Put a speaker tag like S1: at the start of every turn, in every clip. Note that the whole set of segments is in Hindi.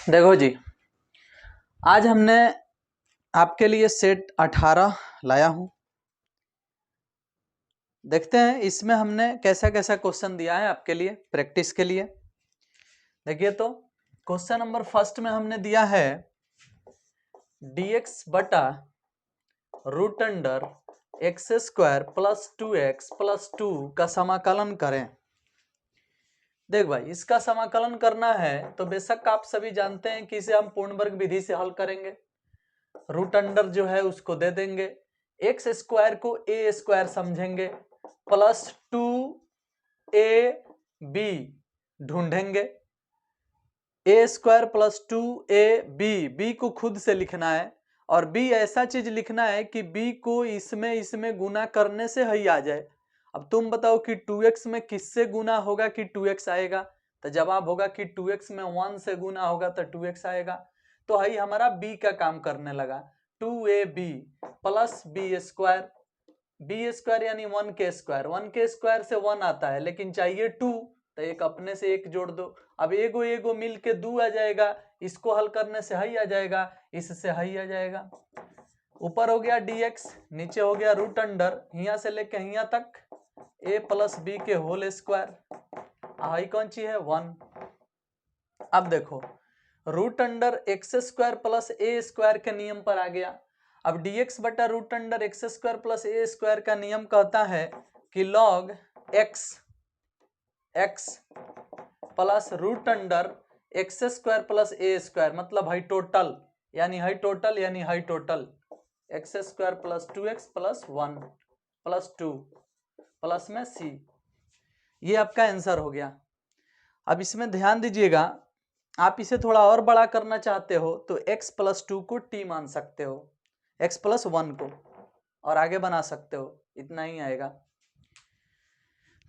S1: देखो जी, आज हमने आपके लिए सेट 18 लाया हूं। देखते हैं इसमें हमने कैसा कैसा क्वेश्चन दिया है आपके लिए प्रैक्टिस के लिए। देखिए तो क्वेश्चन नंबर फर्स्ट में हमने दिया है dx बटा root under x square plus 2x plus 2 का समाकलन करें। देख भाई, इसका समाकलन करना है तो बेशक आप सभी जानते हैं कि इसे हम पूर्ण वर्ग विधि से हल करेंगे। रूट अंडर जो है उसको दे देंगे, एक्स स्क्वायर को ए स्क्वायर समझेंगे, प्लस 2ab ढूंढेंगे। ए स्क्वायर प्लस 2ab को खुद से लिखना है और b ऐसा चीज लिखना है कि b को इसमें गुना करने से ही आ जाए। अब तुम बताओ कि 2x में किससे गुना होगा कि 2x आएगा, तो जवाब होगा कि 2x में 1 से गुना होगा तो 2x आएगा। तो ही हमारा b का काम करने लगा, 2ab प्लस बी स्क्वायर यानी 1 के स्क्वायर से 1 आता है लेकिन चाहिए 2, तो एक अपने से एक जोड़ दो। अब एगो एगो मिल के 2 आ जाएगा, इसको हल करने से ही आ जाएगा, इससे ही आ जाएगा। ऊपर हो गया dx, नीचे हो गया रूट अंडर, यहाँ से लेके यहाँ तक a प्लस बी के होल स्क्वायर, आई कौन सी है 1। अब देखो root under x square plus a square के नियम पर आ गया। अब dx बटा root under x square plus a square का नियम कहता है कि log x plus root under x square plus a square, मतलब हाई total x square plus 2x plus 1 plus 2 plus में c। ये आपका आंसर हो गया। अब इसमें ध्यान दीजिएगा, आप इसे थोड़ा और बड़ा करना चाहते हो तो x प्लस 2 को t मान सकते हो, x प्लस 1 को, और आगे बना सकते हो, इतना ही आएगा।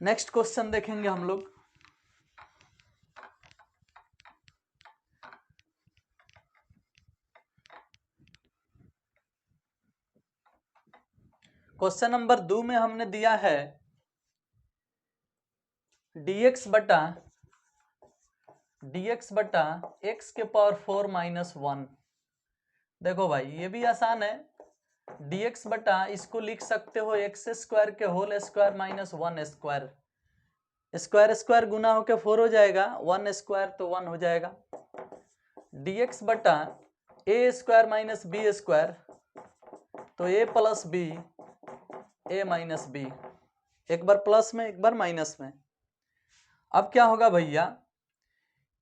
S1: नेक्स्ट क्वेश्चन देखेंगे हम लोग। क्वेश्चन नंबर 2 में हमने दिया है dx बटा x के पावर 4 माइनस 1। देखो भाई ये भी आसान है, dx बटा इसको लिख सकते हो एक्स स्क्वायर के whole square minus 1 square, square square गुना होके 4 हो जाएगा, 1 स्क्वायर तो 1 हो जाएगा। dx बटा a square minus b square, तो a plus b a minus b, एक बार प्लस में एक बार माइनस में। अब क्या होगा भैया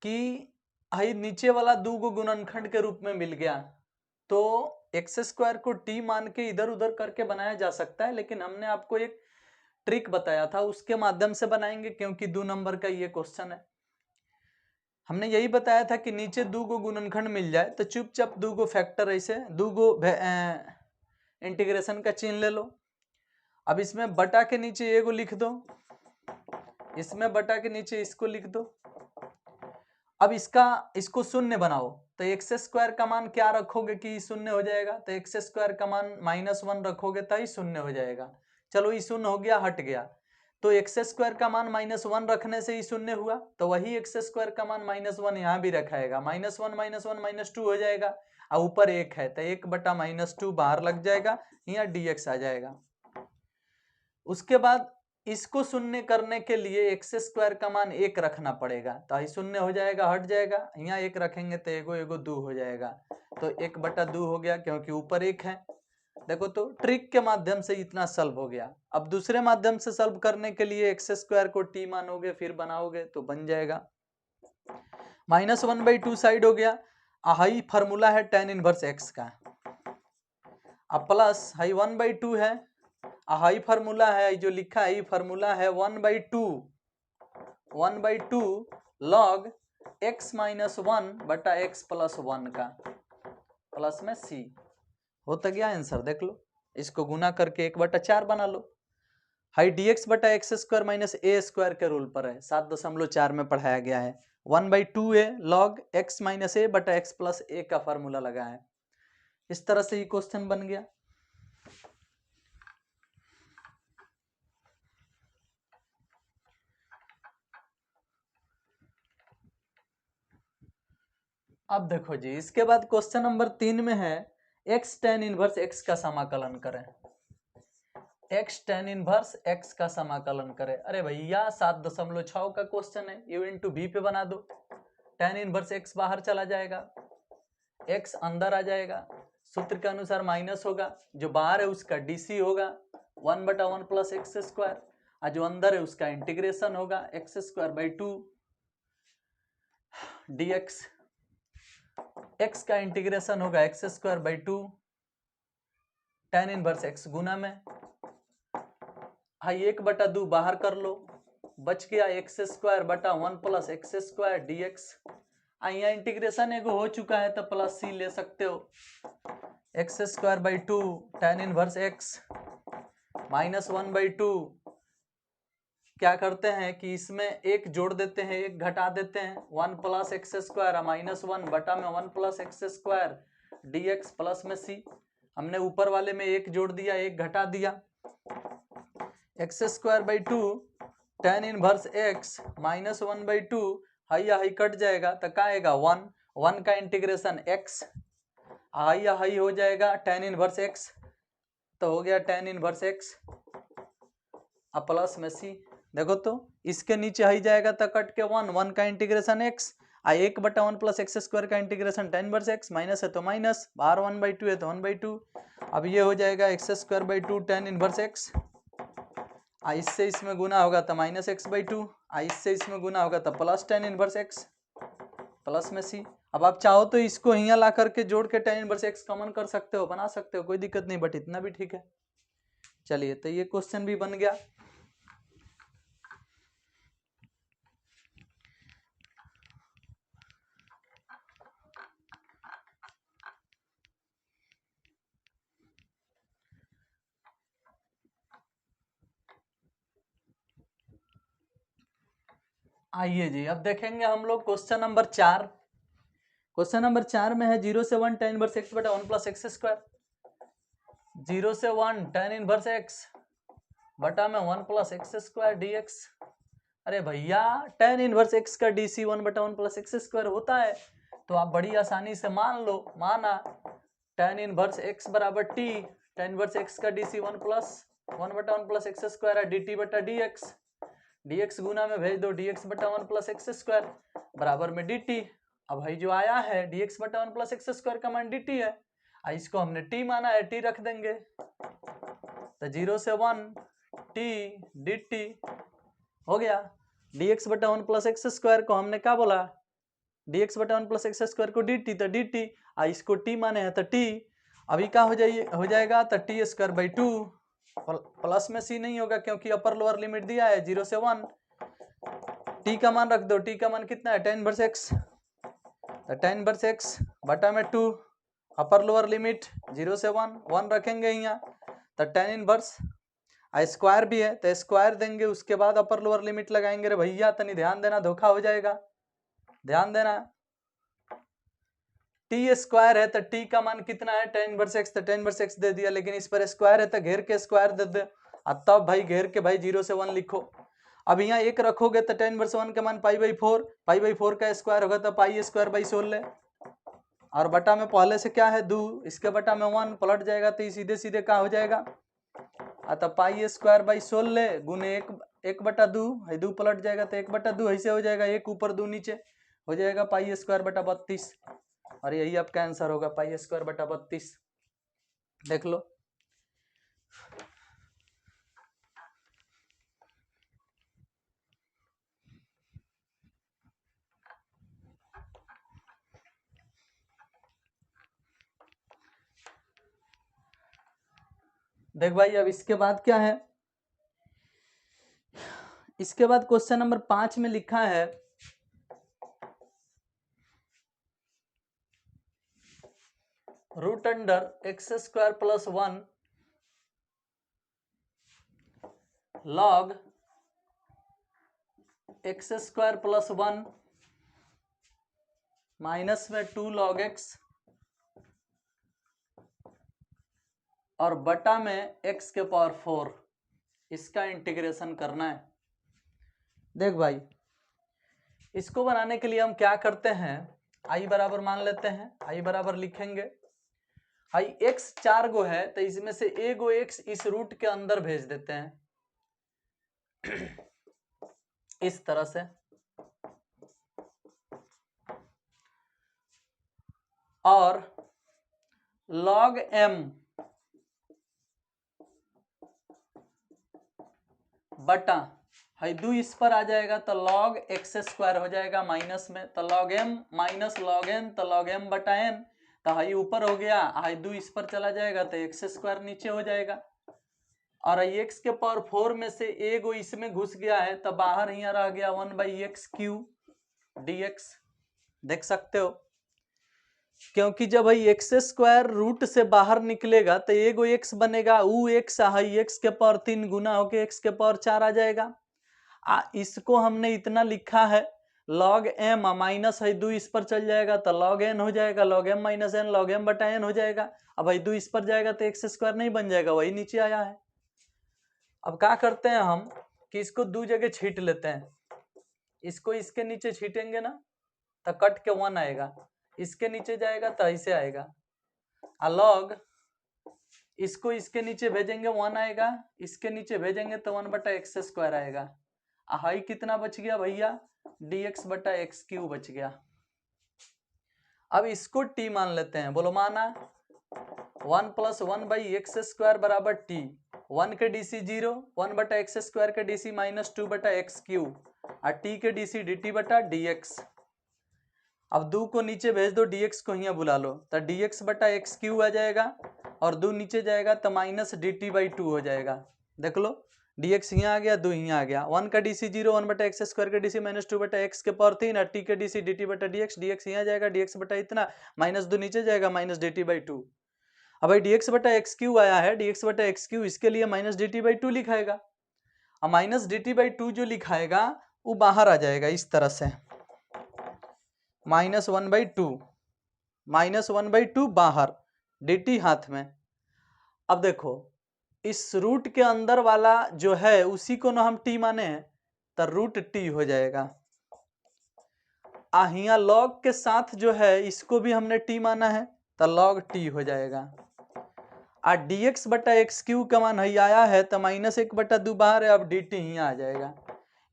S1: कि हाई नीचे वाला 2 को गुणनखंड के रूप में मिल गया, तो एक्स स्क्वायर को टी मान के इधर उधर करके बनाया जा सकता है, लेकिन हमने आपको एक ट्रिक बताया था उसके माध्यम से बनाएंगे, क्योंकि 2 नंबर का ये क्वेश्चन है। हमने यही बताया था कि नीचे 2 को गुणनखंड मिल जाए तो चुपचाप 2 को फैक्टर ऐसे 2 को इंटीग्रेशन का चिन्ह ले लो। अब इसमें बटा के नीचे ए को लिख दो, इसमें बटा के नीचे इसको लिख दो। अब इसको शून्य बनाओ तो एक्स स्क्वायर का मान क्या रखोगे कि शून्य हो जाएगा, तो एक्स स्क्वायर का मान -1 रखोगे तो ही शून्य हो जाएगा। चलो ये शून्य हो गया, हट गया, तो एक्स स्क्वायर का मान -1 रखने से ही शून्य हुआ, तो वही एक्स स्क्वायर का मान -1 यहाँ भी रखाएगा, -1 -1 -2 हो जाएगा, और ऊपर 1 है तो 1 बटा -2 बाहर लग जाएगा, यहाँ dx आ जाएगा। उसके बाद इसको शून्य करने के लिए एक्स स्क्वायर का मान 1 रखना पड़ेगा, तो ये शून्य हो जाएगा, हट जाएगा, यहाँ 1 रखेंगे तो एगो एगो 2 हो जाएगा, तो 1 बटा 2 हो गया क्योंकि ऊपर 1 है। देखो तो ट्रिक के माध्यम से इतना सॉल्व हो गया। अब दूसरे माध्यम से सॉल्व करने के लिए एक्स स्क्वायर को टी मानोगे फिर बनाओगे तो बन जाएगा -1/2 साइड हो गया। हाई फार्मूला है tan इनवर्स x का, अब प्लस हाई 1/2 है, हाई फार्मूला है जो लिखा है, फार्मूला है 1/2 लॉग x माइनस 1 बटा x प्लस 1 का, प्लस में c। होता गया आंसर, देख लो, इसको गुना करके 1/4 बना लो। हाई dx बटा एक्स स्क्वायर माइनस ए स्क्वायर के रूल पर है, 7.4 में पढ़ाया गया है। 1/2 है लॉग x माइनस ए बटा x प्लस ए का फार्मूला लगा है। इस तरह से ये क्वेश्चन बन गया। अब देखो जी, इसके बाद क्वेश्चन नंबर 3 में है x tan इनवर्स x का समाकलन करें। x tan इनवर्स x का समाकलन करें। अरे भैया 7.6 का क्वेश्चन है, u इंटू v पे बना दो। tan इनवर्स x बाहर चला जाएगा, x अंदर आ जाएगा, सूत्र के अनुसार माइनस होगा, जो बाहर है उसका dc होगा 1/1 प्लस एक्स स्क्वायर, और जो अंदर है उसका इंटीग्रेशन होगा x square by 2 dx। x का इंटीग्रेशन होगा x square by 2 tan inverse x गुना में, हाई 1/2 बाहर कर लो, बच गया एक्स स्क्वायर बटा 1 प्लस एक्स स्क्वायर dx। यहाँ इंटीग्रेशन एगो हो चुका है तो प्लस सी ले सकते हो, x square by 2 tan inverse x minus 1/2। क्या करते हैं कि इसमें एक जोड़ देते हैं, एक घटा देते हैं, 1 प्लस एक्स स्क्वायर माइनस 1 बटा में 1 plus x square dx plus में सी। हमने ऊपर वाले में एक जोड़ दिया, एक घटा दिया, x square by 2 tan inverse x minus 1/2, high high cut जाएगा तो क्या आएगा 1 का इंटीग्रेशन x, हाई हाई हो जाएगा tan इनवर्स x, तो हो गया tan इनवर्स x अब प्लस में सी। देखो तो इसके नीचे हाई जाएगा तो कट के 1 का integration x, 1/1 plus x square का integration tan inverse x, minus है तो माइनस, बाहर 1/2 है तो 1/2। अब ये हो जाएगा x square by 2 tan inverse x, इससे इसमें गुना होगा तो माइनस x/2, इससे इसमें गुना होगा तो plus tan inverse x plus में सी। अब आप चाहो तो इसको यहाँ ला करके जोड़ के tan इनवर्स x कॉमन कर सकते हो, बना सकते हो, कोई दिक्कत नहीं, बट इतना भी ठीक है। चलिए तो ये क्वेश्चन भी बन गया। आइए जी, अब देखेंगे हम लोग क्वेश्चन नंबर 4। क्वेश्चन नंबर 4 में है 0 से 1 tan इनवर्स x बटा 1 प्लस एक्स स्क्वायर, 0 से 1 tan इनवर्स x बटा में 1 प्लस एक्स स्क्वायर dx। अरे भैया tan इनवर्स x का dc 1/1 प्लस एक्स स्क्वायर होता है, तो आप बड़ी आसानी से मान लो, माना tan इनवर्स x बराबर t, tan इनवर्स x का dc 1/1 प्लस एक्स स्क्वायर है dt बटा dx, dx गुना में भेज दो dx बटा 1 प्लस एक्स स्क्वायर बराबर में dt। अब भाई जो आया है dx बटा 1 प्लस एक्स स्क्वायर का मान dt है, इसको हमने t माना है, t रख देंगे, तो 0 से 1 t dt हो गया। dx बटा 1 प्लस एक्स स्क्वायर को हमने क्या बोला, dx बटा 1 प्लस एक्स स्क्वायर को dt, तो dt, इसको t माने हैं तो t, अभी क्या हो जाएगा तो t स्क्वायर बाई 2, प्लस में c नहीं होगा क्योंकि अपर लोअर लिमिट दिया है 0 से 1, t का मान रख दो, t का मान कितना है tan इनवर्स x, तो tan इनवर्स x बटा में 2, अपर लोअर लिमिट 0 से 1 रखेंगे यहाँ, तो tan इनवर्स स्क्वायर भी है तो स्क्वायर देंगे, उसके बाद अपर लोअर लिमिट लगाएंगे। रे भैया तनी ध्यान देना, धोखा हो जाएगा, ध्यान देना। टी स्क्वायर है तो टी का मान कितना है tan इनवर्स x, तो tan इनवर्स x दे दिया, लेकिन इस पर स्क्वायर है तो घेर के स्क्वायर दे दे, तब भाई घेर के भाई 0 से 1 लिखो। अब यहाँ एक रखोगे तो tan इनवर्स 1 का मान पाई/4 का स्क्वायर होगा तो पाई स्क्वायर बाई 16, और बटा में पहले से क्या है 2, इसके बटा में 1 पलट जाएगा तो सीधे सीधे क्या हो जाएगा, अतः पाई स्क्वायर बाई 16 गुने 1/2, 2 पलट जाएगा तो 1/2 ऐसे हो जाएगा, 1 ऊपर 2 नीचे हो जाएगा पाई स्क्वायर बटा 32, और यही आपका आंसर होगा पाई स्क्वायर बटा 32। देख लो। देख भाई अब इसके बाद क्या है, इसके बाद क्वेश्चन नंबर 5 में लिखा है root under x square plus 1 log x square plus 1 minus में 2 लॉग एक्स और बटा में x के पावर 4, इसका इंटीग्रेशन करना है। देख भाई इसको बनाने के लिए हम क्या करते हैं आई बराबर मान लेते हैं, आई बराबर लिखेंगे, आई एक्स 4 गो है तो इसमें से ए गो एक्स इस रूट के अंदर भेज देते हैं इस तरह से, और log m बटा है दो इस पर आ जाएगा तो log x स्क्वायर हो जाएगा माइनस में, तो log m minus log n तो log m बटा n, तो हाई ऊपर हो गया, हाई दो इस पर चला जाएगा तो x स्क्वायर नीचे हो जाएगा, और x के पावर 4 में से ए गो इसमें घुस गया है तो बाहर यहाँ रह गया 1/x³ dx। देख सकते हो, क्योंकि जब भाई एक्स स्क्वायर रूट से बाहर निकलेगा तो एगो एक्स बनेगा, वो एक्स हाई एक्स के पावर 3 गुना होके एक्स के पावर 4 आ जाएगा। इसको हमने इतना लिखा है log m माइनस है दो इस पर चल जाएगा तो log n हो जाएगा, log m minus n log m बटा n हो जाएगा। अब भाई दो इस पर जाएगा तो एक्स स्क्वायर नहीं बन जाएगा, वही नीचे आया है। अब क्या करते हैं हम कि इसको दो जगह छीट लेते हैं, इसको इसके नीचे छीटेंगे ना तो कट के 1 आएगा, इसके नीचे जाएगा तो ऐसे आएगा, लॉग इसको इसके नीचे भेजेंगे 1 आएगा, इसके नीचे भेजेंगे तो 1/x स्क्वायर आएगा। हाई कितना बच गया भैया, dx/x³ बच गया। अब इसको t मान लेते हैं, बोलो माना 1 + 1/x स्क्वायर बराबर t, 1 के dc 0, 1/x स्क्वायर के dc -2/x³ और t के dc dt/dx। अब 2 को नीचे भेज दो, dx को यहाँ बुला लो तो dx/x³ आ जाएगा, और 2 नीचे जाएगा तो -dt/2 हो जाएगा। देख लो dx यहाँ आ गया, 2 यहाँ आ गया, 1 का dc 0, 1/x स्क्वायर का dc -2/x के पावर 3 और t के dc dt/dx, dx यहाँ जाएगा, dx बटा इतना -2 नीचे जाएगा -dt/2। अब भाई dx/x³ आया है, dx/x³ इसके लिए -dt/2 लिखाएगा, अब -dt/2 जो लिखाएगा वो बाहर आ जाएगा इस तरह से, -1/2 बाहर, dt हाथ में। अब देखो इस रूट के अंदर वाला जो है उसी को ना हम t माने हैं तो रूट t हो जाएगा। यहाँ log के साथ जो है इसको भी हमने t माना है तो log t हो जाएगा। dx/x³ का मान ही आया है तो -1/2 बाहर है, अब dt यहाँ आ जाएगा।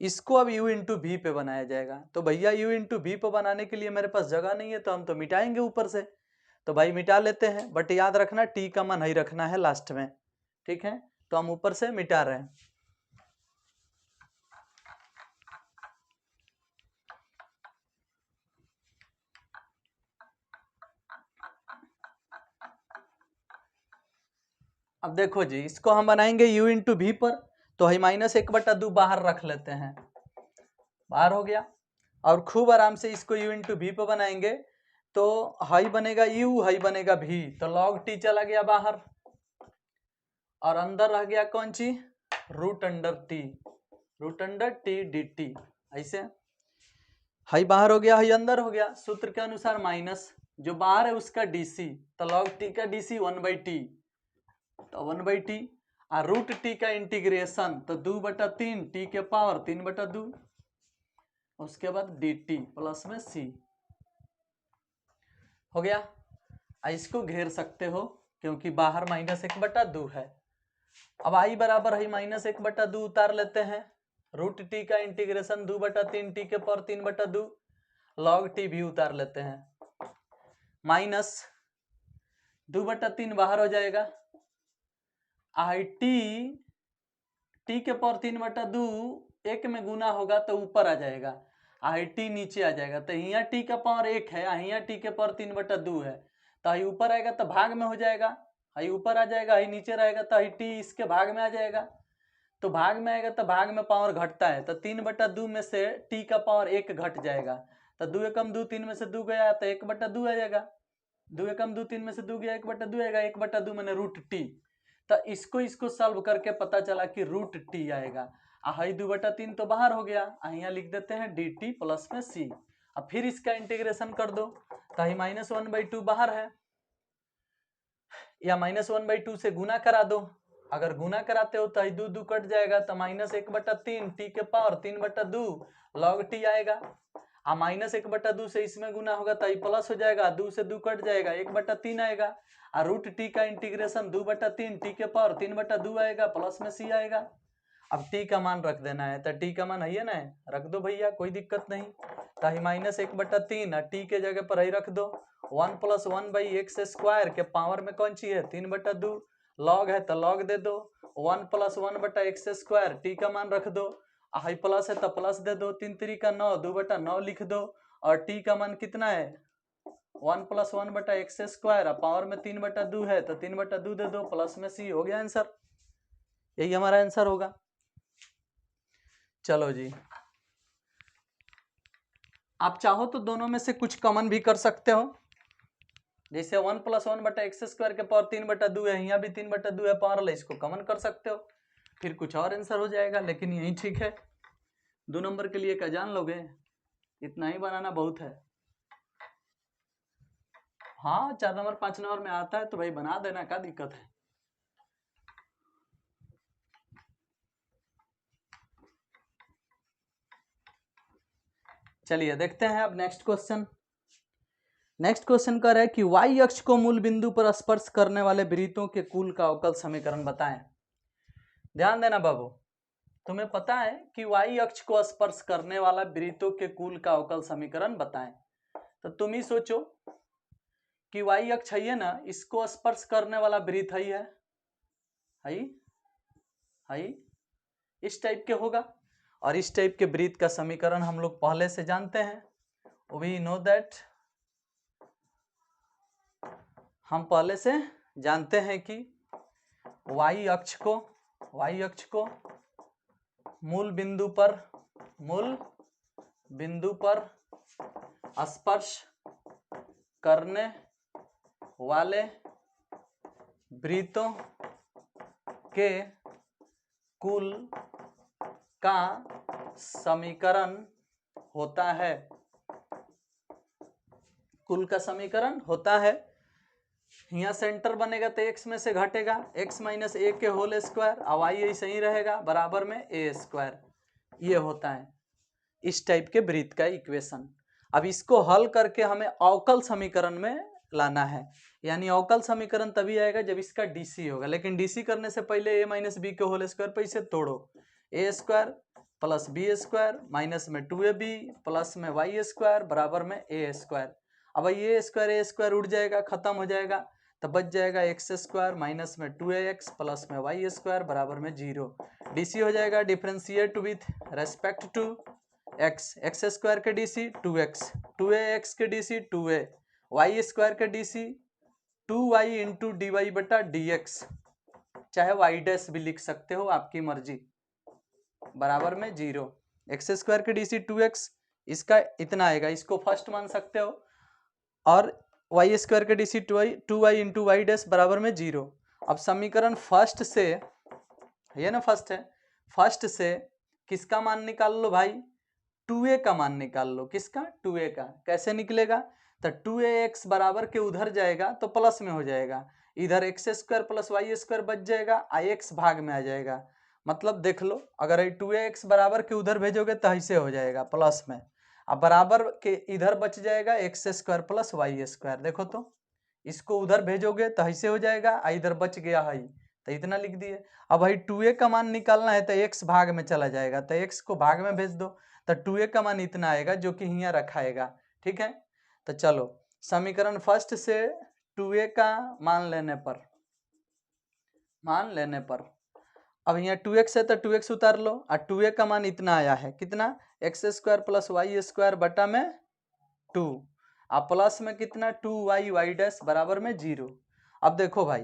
S1: इसको अब u × v पे बनाया जाएगा, तो भैया u × v पे बनाने के लिए मेरे पास जगह नहीं है तो हम तो मिटाएंगे ऊपर से, तो भाई मिटा लेते हैं, बट याद रखना t का मान ही रखना है लास्ट में, ठीक है। तो हम ऊपर से मिटा रहे हैं। अब देखो जी, इसको हम बनाएंगे u × v पर, तो ही -1/2 बाहर रख लेते हैं, बाहर हो गया, और खूब आराम से इसको u × v पर बनाएंगे तो हाई बनेगा u, हाई बनेगा v, तो log t चला गया बाहर, और अंदर रह गया कौन चीज, √t dt, ऐसे हाई बाहर हो गया, हाई अंदर हो गया, सूत्र के अनुसार माइनस जो बाहर है उसका dc, तो log t का dc 1/t, तो 1/t, और √t का इंटीग्रेशन तो 2/3 t के पावर 3/2, उसके बाद dt प्लस में c हो गया। इसको घेर सकते हो क्योंकि बाहर -1/2 है। अब i बराबर है -1/2 उतार लेते हैं, √t का इंटीग्रेशन 2/3 t के पावर 3/2, log t भी उतार लेते हैं, -2/3 बाहर हो जाएगा, t के पावर 3/2 1 में गुना होगा तो ऊपर आ जाएगा, t नीचे आ जाएगा, तो यहाँ t का पावर 1 है, यहाँ t के पावर 3/2 है, तो आई ऊपर आएगा तो भाग में हो जाएगा, आई ऊपर आ जाएगा, आई नीचे रहेगा तो आई t इसके भाग में आ जाएगा, तो भाग में आएगा तो भाग में पावर घटता है, तो 3/2 में से t का पावर 1 घट जाएगा, तो 2 एकम 2, 3 में से 2 गया तो 1/2 आ जाएगा, 2 एकम 2, 3 में से 2 गया 1/2 आएगा, 1/2 मैंने √t, तो इसको सॉल्व करके पता चला कि √t आएगा, हाई 2/3 तो बाहर हो गया, यहाँ लिख देते हैं dt प्लस में c। अब फिर इसका इंटीग्रेशन कर दो तो ही -1/2 बाहर है, या -1/2 से गुना करा दो, अगर गुना कराते हो तो ही 2 कट जाएगा, तो -1/3 t के पावर 3/2 log t आएगा, आ -1/2 से इसमें गुना होगा तो प्लस हो जाएगा, 2 से 2 कट जाएगा, 1/3 आएगा। आ रूट टी का इंटीग्रेशन 2/3, टी के पावर 3/2 आएगा, प्लस में सी आएगा। अब टी का मान रख देना है, तो टी का मान है ना, रख दो भैया, कोई दिक्कत नहीं। तो -1/3 टी के जगह पर ही रख दो। 1 + 1/x² के पावर में कौन सी है 3/2, लॉग है तो लॉग दे दो। 1 + 1/x², टी का मान रख दो, हाई प्लस है तो प्लस दे दो, 3 3 का 9, 2/9 लिख दो। और टी का मान कितना है 1 + 1/x², पावर में 3/2 है तो 3/2 दे दो, प्लस में सी। हो गया आंसर, यही हमारा आंसर होगा। चलो जी, आप चाहो तो दोनों में से कुछ कॉमन भी कर सकते हो, जैसे 1 + 1/x² के पावर 3/2 है, यहाँ भी 3/2 है पावर, इसको कॉमन कर सकते हो, फिर कुछ और आंसर हो जाएगा, लेकिन यही ठीक है। 2 नंबर के लिए क्या जान लोगे, इतना ही बनाना बहुत है। हाँ 4 नंबर 5 नंबर में आता है तो भाई बना देना, क्या दिक्कत है। चलिए देखते हैं अब नेक्स्ट क्वेश्चन। नेक्स्ट क्वेश्चन कर है कि y अक्ष को मूल बिंदु पर स्पर्श करने वाले वृत्तों के कुल का अवकल समीकरण बताएं। ध्यान देना बाबू, तुम्हें पता है कि y अक्ष को स्पर्श करने वाला वृत्तों के कुल का अवकल समीकरण बताएं। तो तुम ही सोचो कि y अक्ष है ना, इसको स्पर्श करने वाला वृत्त है इस टाइप के होगा, और इस टाइप के वृत्त का समीकरण हम लोग पहले से जानते हैं। वी नो दैट, हम पहले से जानते हैं कि y अक्ष को मूल बिंदु पर स्पर्श करने वाले वृत्तों के कुल का समीकरण होता है। कुल का समीकरण होता है, यहाँ सेंटर बनेगा तो x में से घटेगा, x - a के होल स्क्वायर, और y ऐसे ही रहेगा बराबर में a²। ये होता है इस टाइप के वृत्त का इक्वेशन। अब इसको हल करके हमें अवकल समीकरण में लाना है, यानी अवकल समीकरण तभी आएगा जब इसका डीसी होगा, लेकिन डीसी करने से पहले a - b के होल स्क्वायर पे इसे तोड़ो, a² + b² माइनस में 2ab प्लस में y² बराबर में a²। अब a² उड़ जाएगा, खत्म हो जाएगा, तो बच जाएगा x² माइनस में 2ax प्लस में y² बराबर में 0। डीसी हो जाएगा differentiate with respect to x² के डीसी 2x, 2ax के डीसी 2a, y² के डीसी 2y इंटू dy/dx, चाहे y' भी लिख सकते हो, आपकी मर्जी, बराबर में 0। x² के डीसी 2x, इसका इतना आएगा, इसको फर्स्ट मान सकते हो, और y² के डीसी 2y इंटू y' बराबर में 0। अब समीकरण फर्स्ट से, ये ना फर्स्ट से किसका मान निकाल लो भाई, 2a का मान निकाल लो। किसका, 2a का। कैसे निकलेगा, तो 2ax बराबर के उधर जाएगा तो प्लस में हो जाएगा, इधर x² प्लस y² बच जाएगा, x भाग में आ जाएगा। मतलब देख लो, अगर 2ax बराबर के उधर भेजोगे तो ऐसे हो जाएगा प्लस में, अब बराबर के इधर बच जाएगा x² प्लस y²। देखो तो, इसको उधर भेजोगे तो ऐसे हो जाएगा, इधर बच गया है तो इतना लिख दिए। अब भाई 2a का मान निकालना है तो x भाग में चला जाएगा, तो x को भाग में भेज दो, तो 2a का मान इतना आएगा जो कि यहाँ रखाएगा। ठीक है, तो चलो समीकरण फर्स्ट से 2a का मान लेने पर अब यहाँ 2x है तो 2x उतार लो, और 2a का मान इतना आया है, कितना, x² प्लस y² बटा में 2, अब प्लस में कितना 2y बराबर में 0। अब देखो भाई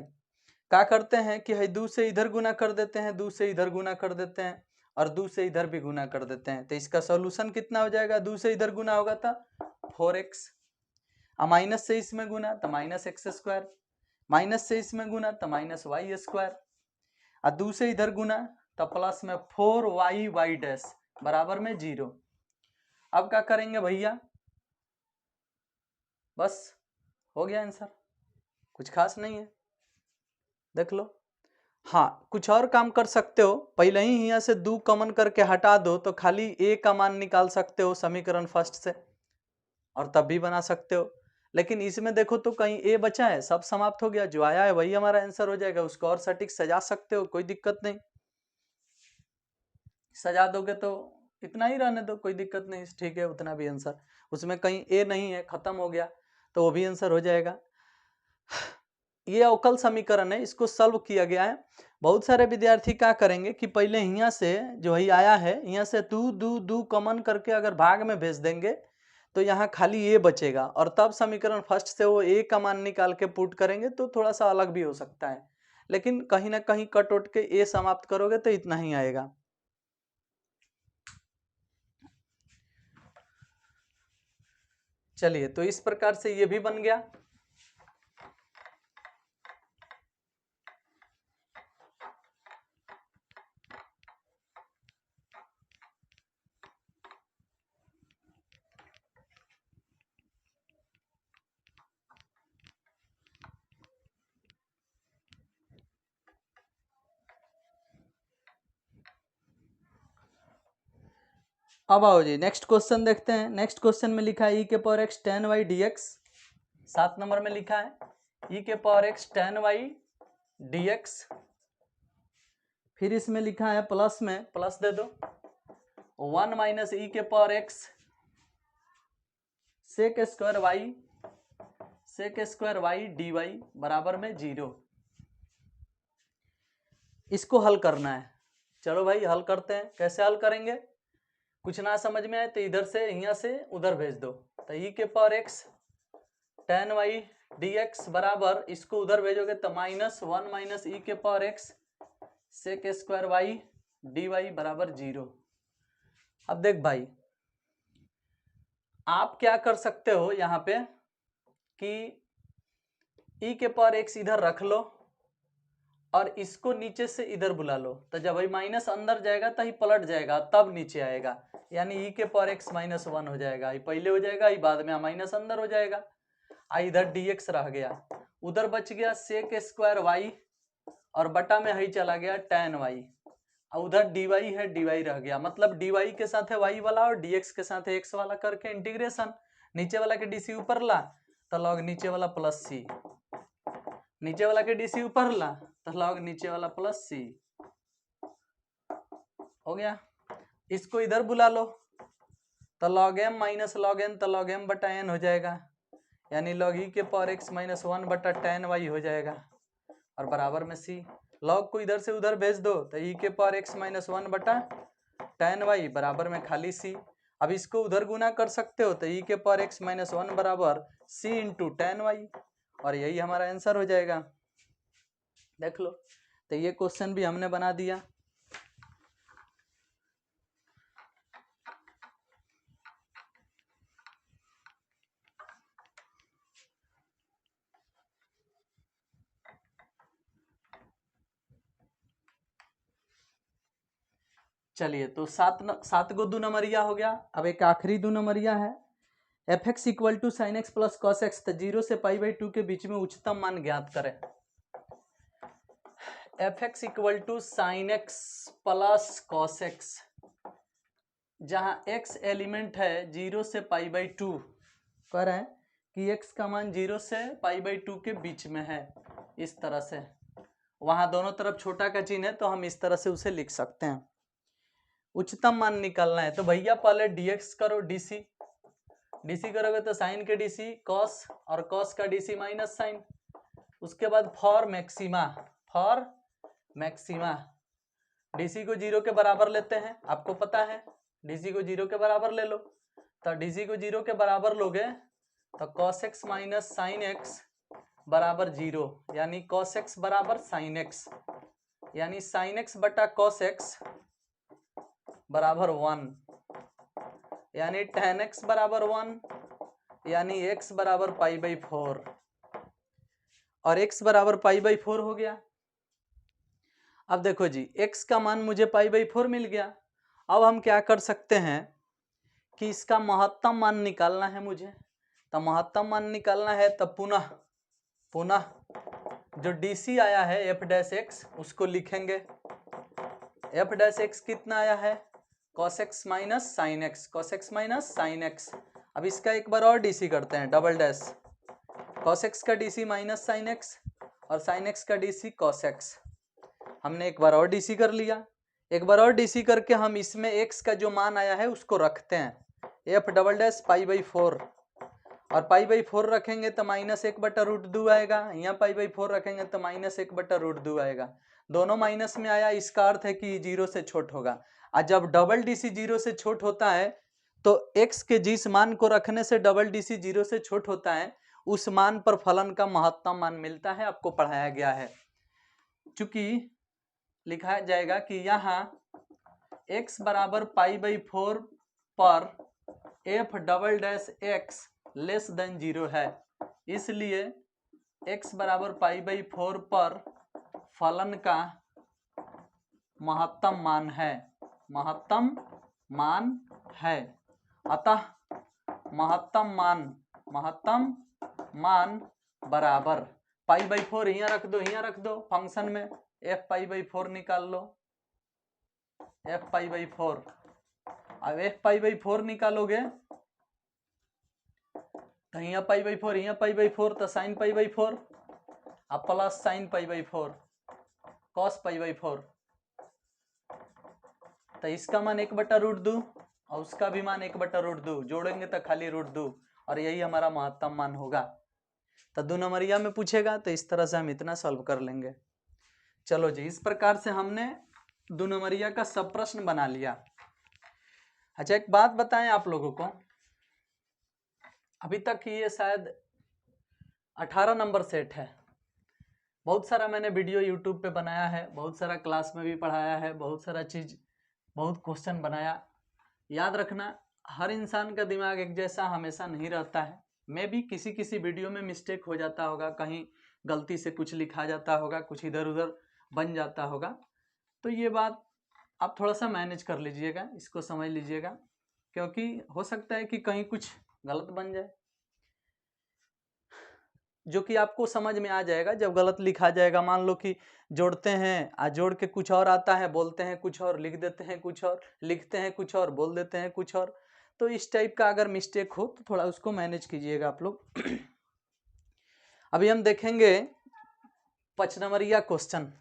S1: क्या करते हैं कि 2 से इधर गुना कर देते हैं, 2 से इधर गुना कर देते हैं, और 2 से इधर भी गुना कर देते हैं, तो इसका सॉल्यूशन कितना हो जाएगा, 2 से इधर गुना होगा तो 4x, माइनस से इसमें गुना तो -x², माइनस से इसमें गुना तो -y², और 2 से इधर गुना तो प्लस में 4y बराबर में 0। अब क्या करेंगे भैया, बस हो गया आंसर, कुछ खास नहीं है, देख लो। हाँ, कुछ और काम कर सकते हो, पहले ही यहाँ से 2 कॉमन करके हटा दो तो खाली a का मान निकाल सकते हो समीकरण फर्स्ट से। और तब भी बना सकते हो। लेकिन इसमें देखो तो कहीं ए बचा है, सब समाप्त हो गया, जो आया है वही हमारा आंसर हो जाएगा। उसको और सटीक सजा सकते हो, कोई दिक्कत नहीं, सजा दोगे तो इतना ही रहने दो, कोई दिक्कत नहीं, ठीक है, उतना भी आंसर। उसमें कहीं ए नहीं है, खत्म हो गया, तो वो भी आंसर हो जाएगा। ये अवकल समीकरण है, इसको सॉल्व किया गया है। बहुत सारे विद्यार्थी क्या करेंगे कि पहले यहाँ से जो ही आया है, यहाँ से दू दू दू कॉमन करके अगर भाग में भेज देंगे तो यहाँ खाली ए बचेगा, और तब समीकरण फर्स्ट से वो ए का मान निकाल के पुट करेंगे तो थोड़ा सा अलग भी हो सकता है, लेकिन कहीं ना कहीं कट उठ के ए समाप्त करोगे तो इतना ही आएगा। चलिए, तो इस प्रकार से ये भी बन गया। अब आओ जी, नेक्स्ट क्वेश्चन देखते हैं। नेक्स्ट क्वेश्चन में लिखा है e के power x tan y dx। 7 number में लिखा है e के power x tan y dx। फिर इसमें लिखा है प्लस में, प्लस दे दो, 1 माइनस e के power x sec square y dy बराबर में 0। इसको हल करना है। चलो भाई हल करते हैं। कैसे हल करेंगे? कुछ ना समझ में आए तो इधर से यहाँ से उधर भेज दो। तो e के power x tan y dx बराबर, इसको उधर भेजोगे तो -1 माइनस e के power x sec square y dy बराबर 0। अब देख भाई, आप क्या कर सकते हो यहाँ पे कि e के पावर x इधर रख लो और इसको नीचे से इधर बुला लो, तो जब भाई माइनस अंदर जाएगा तो ही पलट जाएगा, तब नीचे आएगा, यानी e के पावर x -1 हो जाएगा। ये पहले हो जाएगा, ये बाद में माइनस अंदर हो जाएगा। इधर dx रह गया, उधर बच गया सेक स्क्वायर y और बटा में ही चला गया tan y, और उधर dy है, dy रह गया। मतलब dy के साथ है y वाला और dx के साथ है x वाला करके इंटीग्रेशन, नीचे वाला के dc ऊपर ला तो लॉग नीचे वाला प्लस c, नीचे वाला के dc ऊपर ला तो लॉग नीचे वाला प्लस c हो गया। इसको इधर बुला लो तो log m minus log n तो लॉग m बटा n हो जाएगा, यानी लॉग e के पावर x -1 बटा tan y हो जाएगा और बराबर में c। लॉग को इधर से उधर भेज दो तो e के पावर x -1 बटा tan y बराबर में खाली c। अब इसको उधर गुना कर सकते हो तो e के पावर x -1 बराबर c इंटू tan y, और यही हमारा आंसर हो जाएगा। देख लो, तो ये क्वेश्चन भी हमने बना दिया। चलिए, तो सात गो 2 नंबरिया हो गया। अब एक आखिरी 2 नंबरिया है, f x equal to sine x plus cos x, तो 0 से π/2 के बीच में उच्चतम मान ज्ञात करें। F x equal to sine x plus cos x, जहां x एलिमेंट है 0 से π/2, कह रहे हैं कि x का मान 0 से π/2 के बीच में है, इस तरह से। वहां दोनों तरफ छोटा का चिन्ह है तो हम इस तरह से उसे लिख सकते हैं। उच्चतम मान निकालना है तो भैया पहले dx करो, dc करोगे तो साइन के dc cos और cos का dc माइनस साइन। उसके बाद फॉर मैक्सिमा dc को 0 के बराबर लेते हैं, आपको पता है dc को 0 के बराबर ले लो। तो dc को 0 के बराबर लोगे तो cos x minus sine x बराबर 0, यानी cos x बराबर साइन x, यानी साइन x बटा cos x बराबर 1, यानी tan x बराबर 1, यानी x बराबर π/4, और x बराबर π/4 हो गया। अब देखो जी, x का मान मुझे π/4 मिल गया। अब हम क्या कर सकते हैं कि इसका महत्तम मान निकालना है मुझे। तो महत्तम मान निकालना है तो पुनः जो dc आया है f डैश x उसको लिखेंगे। f डैश x कितना आया है? cos x minus sine x, cos x minus sine x। अब इसका एक बार और डीसी करते हैं, डबल डैश कॉस एक्स का डीसी माइनस साइन एक्स और साइन एक्स का डीसी कॉस एक्स। हमने एक बार और डीसी कर लिया। एक बार और डीसी करके हम इसमें एक्स का जो मान आया है उसको रखते हैं, F double dash pi by 4, और पाई बाई 4 रखेंगे तो माइनस 1/√2 आएगा, यहाँ पाई बाई 4 रखेंगे तो माइनस 1/√2 आएगा। दोनों माइनस में आया, इसका अर्थ है कि 0 से छोट होगा। और जब डबल डीसी 0 से छोट होता है तो x के जिस मान को रखने से डबल डीसी 0 से छोट होता है उस मान पर फलन का महत्तम मान मिलता है, आपको पढ़ाया गया है। चूंकि लिखा जाएगा कि यहाँ x बराबर पाई बाई 4 पर F double dash x less than 0 है, इसलिए x बराबर पाई बाई 4 पर फलन का महत्तम मान है। अतः महत्तम मान बराबर पाई बाई 4 यहाँ रख दो फंक्शन में, एफ पाई बाई 4 निकाल लो, एफ पाई बाई 4। अब एफ पाई बाई 4 निकालोगे तो यहाँ पाई बाई 4 यहाँ पाई बाई 4 तो साइन पाई बाई 4, अब plus sine pi by 4 cos pi by 4, तो इसका मान 1/√2 और उसका भी मान 1/√2, जोड़ेंगे तो खाली √2, और यही हमारा महत्तम मान होगा। तो 2 नंबरिया में पूछेगा तो इस तरह से हम इतना सॉल्व कर लेंगे। चलो जी, इस प्रकार से हमने 2 नंबरिया का सब प्रश्न बना लिया। अच्छा, एक बात बताएं आप लोगों को, अभी तक ये शायद 18 नंबर सेट है। बहुत सारा मैंने वीडियो यूट्यूब पे बनाया है, बहुत सारा क्लास में भी पढ़ाया है, बहुत सारा चीज, बहुत क्वेश्चन बनाया। याद रखना, हर इंसान का दिमाग एक जैसा हमेशा नहीं रहता है। मैं भी किसी वीडियो में मिस्टेक हो जाता होगा, कहीं गलती से कुछ लिखा जाता होगा, कुछ इधर उधर बन जाता होगा, तो ये बात आप थोड़ा सा मैनेज कर लीजिएगा, इसको समझ लीजिएगा, क्योंकि हो सकता है कि कहीं कुछ गलत बन जाए, जो कि आपको समझ में आ जाएगा जब गलत लिखा जाएगा। मान लो कि जोड़ते हैं, जोड़ के कुछ और आता है, बोलते हैं कुछ और, लिख देते हैं कुछ और, लिखते हैं कुछ और, बोल देते हैं कुछ और, तो इस टाइप का अगर मिस्टेक हो तो थोड़ा उसको मैनेज कीजिएगा आप लोग। अभी हम देखेंगे 5 नंबरिया क्वेश्चन,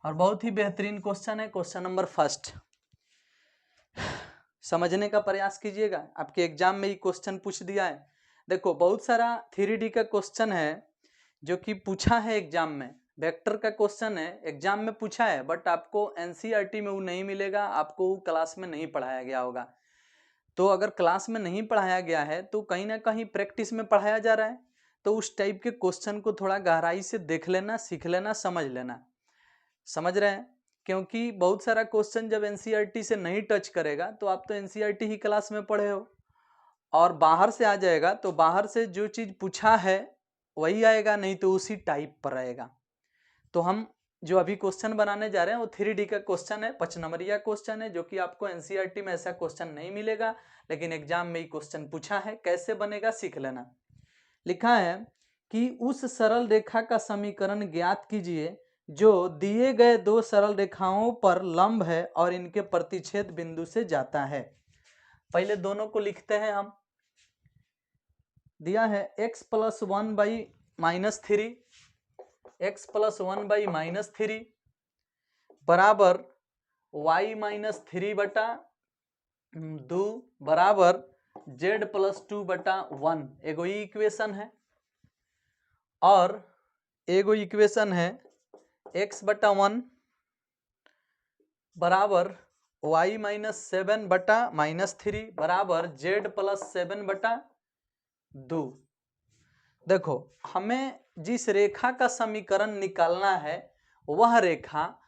S1: और बहुत ही बेहतरीन क्वेश्चन है, क्वेश्चन नंबर 1। समझने का प्रयास कीजिएगा, आपके एग्जाम में ही क्वेश्चन पूछ दिया है। देखो, बहुत सारा 3D का क्वेश्चन है जो कि पूछा है एग्जाम में, वेक्टर का क्वेश्चन है एग्जाम में पूछा है, बट आपको एनसीईआरटी में वो नहीं मिलेगा, आपको वो क्लास में नहीं पढ़ाया गया होगा। तो अगर क्लास में नहीं पढ़ाया गया है तो कहीं ना कहीं प्रैक्टिस में पढ़ाया जा रहा है, तो उस टाइप के क्वेश्चन को थोड़ा गहराई से देख लेना, सीख लेना, समझ लेना। समझ रहे हैं? क्योंकि बहुत सारा क्वेश्चन जब एनसीईआरटी से नहीं टच करेगा तो आप तो एनसीईआरटी ही क्लास में पढ़े हो, और बाहर से आ जाएगा तो बाहर से जो चीज पूछा है वही आएगा, नहीं तो उसी टाइप पर रहेगा। तो हम जो अभी क्वेश्चन बनाने जा रहे हैं वो 3D का क्वेश्चन है, 5 नंबरिया क्वेश्चन है, जो कि आपको एनसीईआरटी में ऐसा क्वेश्चन नहीं मिलेगा, लेकिन एग्जाम में ही क्वेश्चन पूछा है। कैसे बनेगा सीख लेना। लिखा है कि उस सरल रेखा का समीकरण ज्ञात कीजिए जो दिए गए 2 सरल रेखाओं पर लंब है और इनके प्रतिच्छेद बिंदु से जाता है। पहले दोनों को लिखते हैं हम। दिया है x प्लस 1/-3, x प्लस 1/-3 बराबर y माइनस 3/2 बराबर z प्लस 2/1। एगो इक्वेशन है, और एगो इक्वेशन है x/1 बराबर y माइनस 7/-3 बराबर z प्लस 7/2। देखो, हमें जिस रेखा का समीकरण निकालना है वह रेखा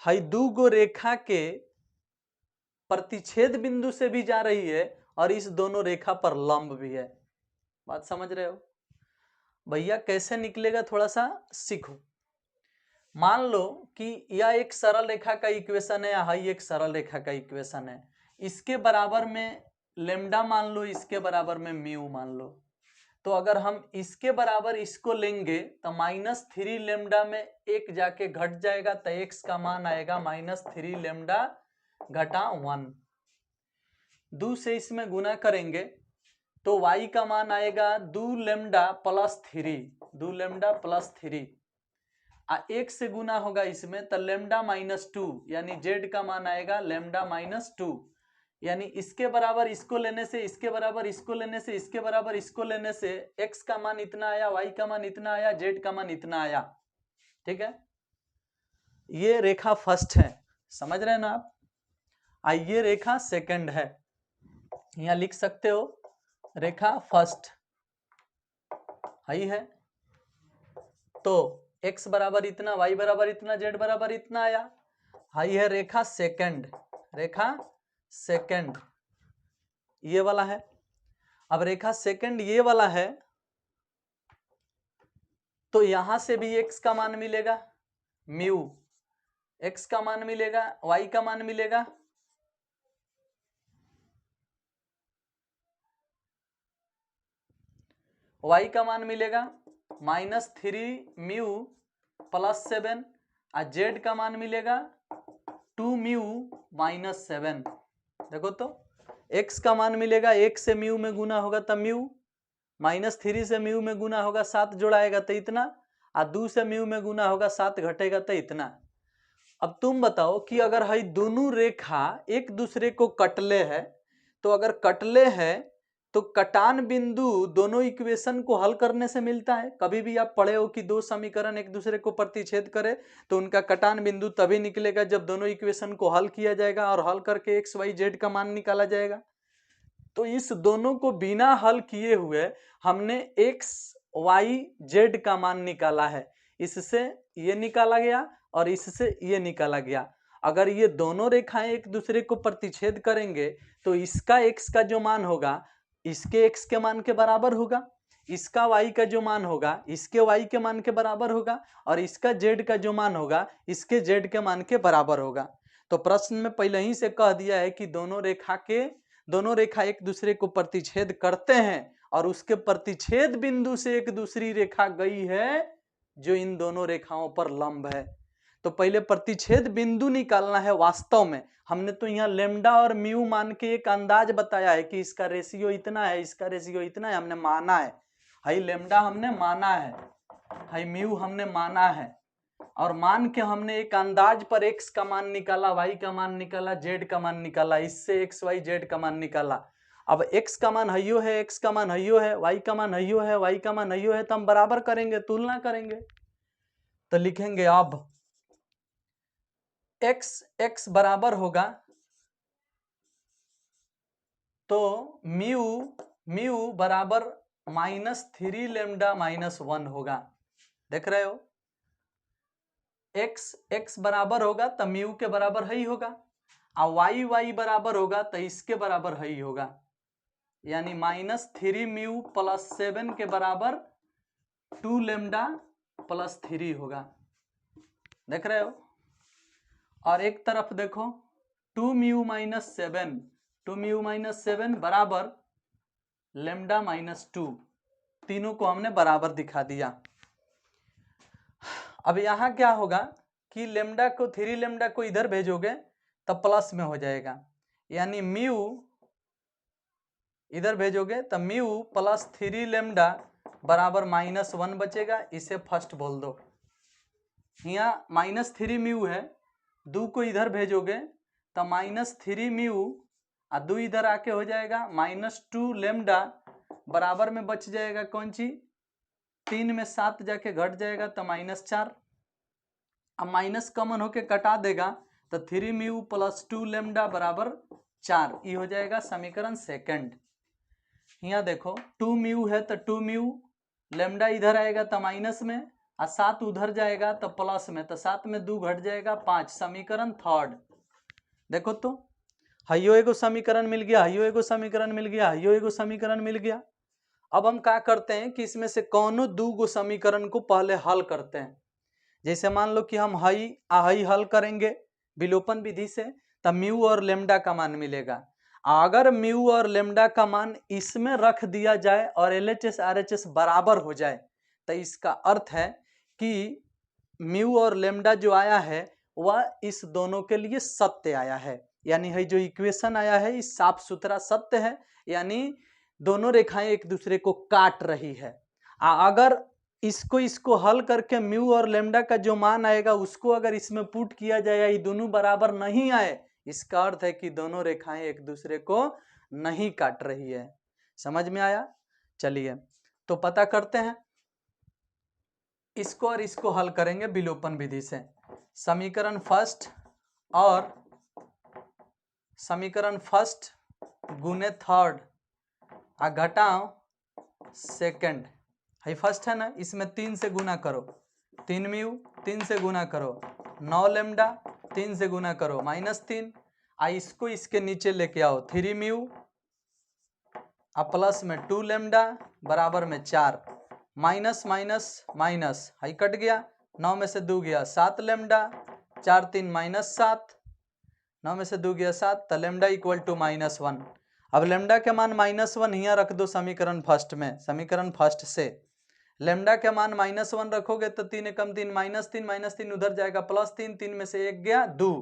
S1: है 2 रेखा के प्रतिच्छेद बिंदु से भी जा रही है और इस दोनों रेखा पर लंब भी है। बात समझ रहे हो भैया? कैसे निकलेगा थोड़ा सा सीखो। मान लो कि यह एक सरल रेखा का इक्वेशन है, यह एक सरल रेखा का इक्वेशन है, इसके बराबर में लेम्डा मान लो, इसके बराबर में म्यू मान लो। तो अगर हम इसके बराबर इसको लेंगे तो -3 लेम्डा में 1 जाके घट जाएगा, तो x का मान आएगा -3 लेम्डा घटा 1। 2 से इसमें गुना करेंगे तो y का मान आएगा 2 लेमडा प्लस 3, 2 लेमडा प्लस 3, एक से गुना होगा इसमें तो लेमडा माइनस 2, यानी z का मान आएगा लेमडा माइनस 2, यानी इसके बराबर इसको लेने से, इसके बराबर इसको लेने से, इसके बराबर इसको लेने से x का मान इतना आया, y का मान इतना आया, z का मान इतना आया। ठीक है, ये रेखा फर्स्ट है, समझ रहे हैं ना आप। ये रेखा सेकंड है, यहां लिख सकते हो रेखा फर्स्ट है। तो x बराबर इतना, y बराबर इतना, z बराबर इतना आया। हाई है रेखा सेकंड, रेखा सेकंड ये वाला है। अब रेखा सेकंड ये वाला है, तो यहां से भी x का मान मिलेगा म्यू, x का मान मिलेगा, y का मान मिलेगा, y का मान मिलेगा -3 म्यू प्लस 7, और z का मान मिलेगा 2 म्यू माइनस 7। देखो तो x का मान मिलेगा, 1 से म्यू में गुना होगा तब म्यू, -3 से म्यू में गुना होगा 7 जोड़ाएगा तो इतना, और 2 से म्यू में गुना होगा 7 घटेगा तो इतना। अब तुम बताओ कि अगर हई दोनों रेखा एक दूसरे को कटले है, तो अगर कटले है तो कटान बिंदु दोनों इक्वेशन को हल करने से मिलता है। कभी भी आप पढ़े हो कि दो समीकरण एक दूसरे को प्रतिच्छेद करे तो उनका कटान बिंदु तभी निकलेगा जब दोनों इक्वेशन को हल किया जाएगा और हल करके एक्स वाई जेड का मान निकाला जाएगा। तो इस दोनों को बिना हल किए हुए हमने एक्स वाई जेड का मान निकाला है। इससे ये निकाला गया और इससे ये निकाला गया। अगर ये दोनों रेखाएं एक दूसरे को प्रतिच्छेद करेंगे तो इसका एक्स का जो मान होगा इसके x के मान के बराबर होगा, इसका y का जो मान होगा इसके y के मान के बराबर होगा, और इसका z का जो मान होगा इसके z के मान के बराबर होगा। तो प्रश्न में पहले ही से कह दिया है कि दोनों रेखा एक दूसरे को प्रतिच्छेद करते हैं और उसके प्रतिच्छेद बिंदु से एक दूसरी रेखा गई है जो इन दोनों रेखाओं पर लंब है। तो पहले प्रतिच्छेद बिंदु निकालना है। वास्तव में हमने तो यहाँ लेमडा और म्यू मान के एक अंदाज बताया है कि इसका रेशियो इतना है, इसका रेशियो इतना है, हमने माना है। हाई लेमडा हमने माना है, हाई म्यू हमने माना है, और मान के हमने एक अंदाज पर x का मान निकाला, y का मान निकाला, z का मान निकाला, इससे x y z का मान निकाला। अब x का मान हइयो है, x का मान हइयो है, y का मान हइयो है, y का मान हइयो है, तो हम बराबर करेंगे, तुलना करेंगे। तो लिखेंगे अब x बराबर होगा तो म्यू बराबर -3 लेमडा -1 होगा। देख रहे हो, x बराबर होगा तो म्यू के बराबर ही होगा, और y बराबर होगा तो इसके बराबर ही होगा, यानी -3 म्यू प्लस 7 के बराबर 2 लेमडा प्लस 3 होगा। देख रहे हो, और एक तरफ देखो 2 म्यू माइनस 7 बराबर लेमडा -2, तीनों को हमने बराबर दिखा दिया। अब यहां क्या होगा कि लेमडा को 3 लेमडा को इधर भेजोगे तब प्लस में हो जाएगा, यानी म्यू इधर भेजोगे तब म्यू प्लस 3 लेमडा बराबर -1 बचेगा। इसे फर्स्ट बोल दो। यहाँ -3 म्यू है, 2 को इधर भेजोगे तो -3 म्यू और 2 इधर आके हो जाएगा -2 लेमडा, बराबर में बच जाएगा कौन चीज, 3 में 7 जाके घट जाएगा तो -4। अब माइनस कॉमन होके कटा देगा तो 3 म्यू प्लस 2 लेमडा बराबर 4, ये हो जाएगा समीकरण सेकंड। यहाँ देखो 2 म्यू है तो 2 म्यू, लेमडा इधर आएगा तो माइनस में, और 7 उधर जाएगा तो प्लस में, तो 7 में 2 घट जाएगा 5, समीकरण थर्ड। देखो तो हइयो एगो समीकरण मिल गया, हइयो एगो समीकरण मिल गया, हइयो एगो समीकरण मिल गया। अब हम क्या करते हैं कि इसमें से कौनो 2 समीकरण को पहले हल करते हैं। जैसे मान लो कि हम हई हल करेंगे विलोपन विधि से, तब म्यू और लेमडा का मान मिलेगा। अगर म्यू और लेमडा का मान इसमें रख दिया जाए और LHS RHS बराबर हो जाए तो इसका अर्थ है कि म्यू और लेमडा जो आया है वह इस दोनों के लिए सत्य आया है, यानी है जो इक्वेशन आया है इस साफ सुथरा सत्य है, यानी दोनों रेखाएं एक दूसरे को काट रही है। अगर इसको हल करके म्यू और लेमडा का जो मान आएगा उसको अगर इसमें पुट किया जाए, ये दोनों बराबर नहीं आए, इसका अर्थ है कि दोनों रेखाएं एक दूसरे को नहीं काट रही है। समझ में आया? चलिए तो पता करते हैं, इसको और इसको हल करेंगे विलोपन विधि से। समीकरण फर्स्ट और समीकरण फर्स्ट गुने थर्ड आ घटाओ सेकंड, है फर्स्ट है ना, इसमें 3 से गुना करो, 3 म्यू, 3 से गुना करो 9 लेमडा, 3 से गुना करो -3, इसको इसके नीचे लेके आओ 3 म्यू प्लस में 2 लेमडा बराबर में 4, minus minus minus, high cut गया, 9 में से 2 गया 7 लेमडा, 4 3 -7, 9 में से 2 गया 7, तो लेमडा इक्वल टू -1। अब लेमडा के मान -1 यहाँ रख दो समीकरण फर्स्ट में, समीकरण फर्स्ट से लेमडा के मान -1 रखोगे तो 3 एकम 3 -3 उधर जाएगा +3, 3 में से 1 गया 2,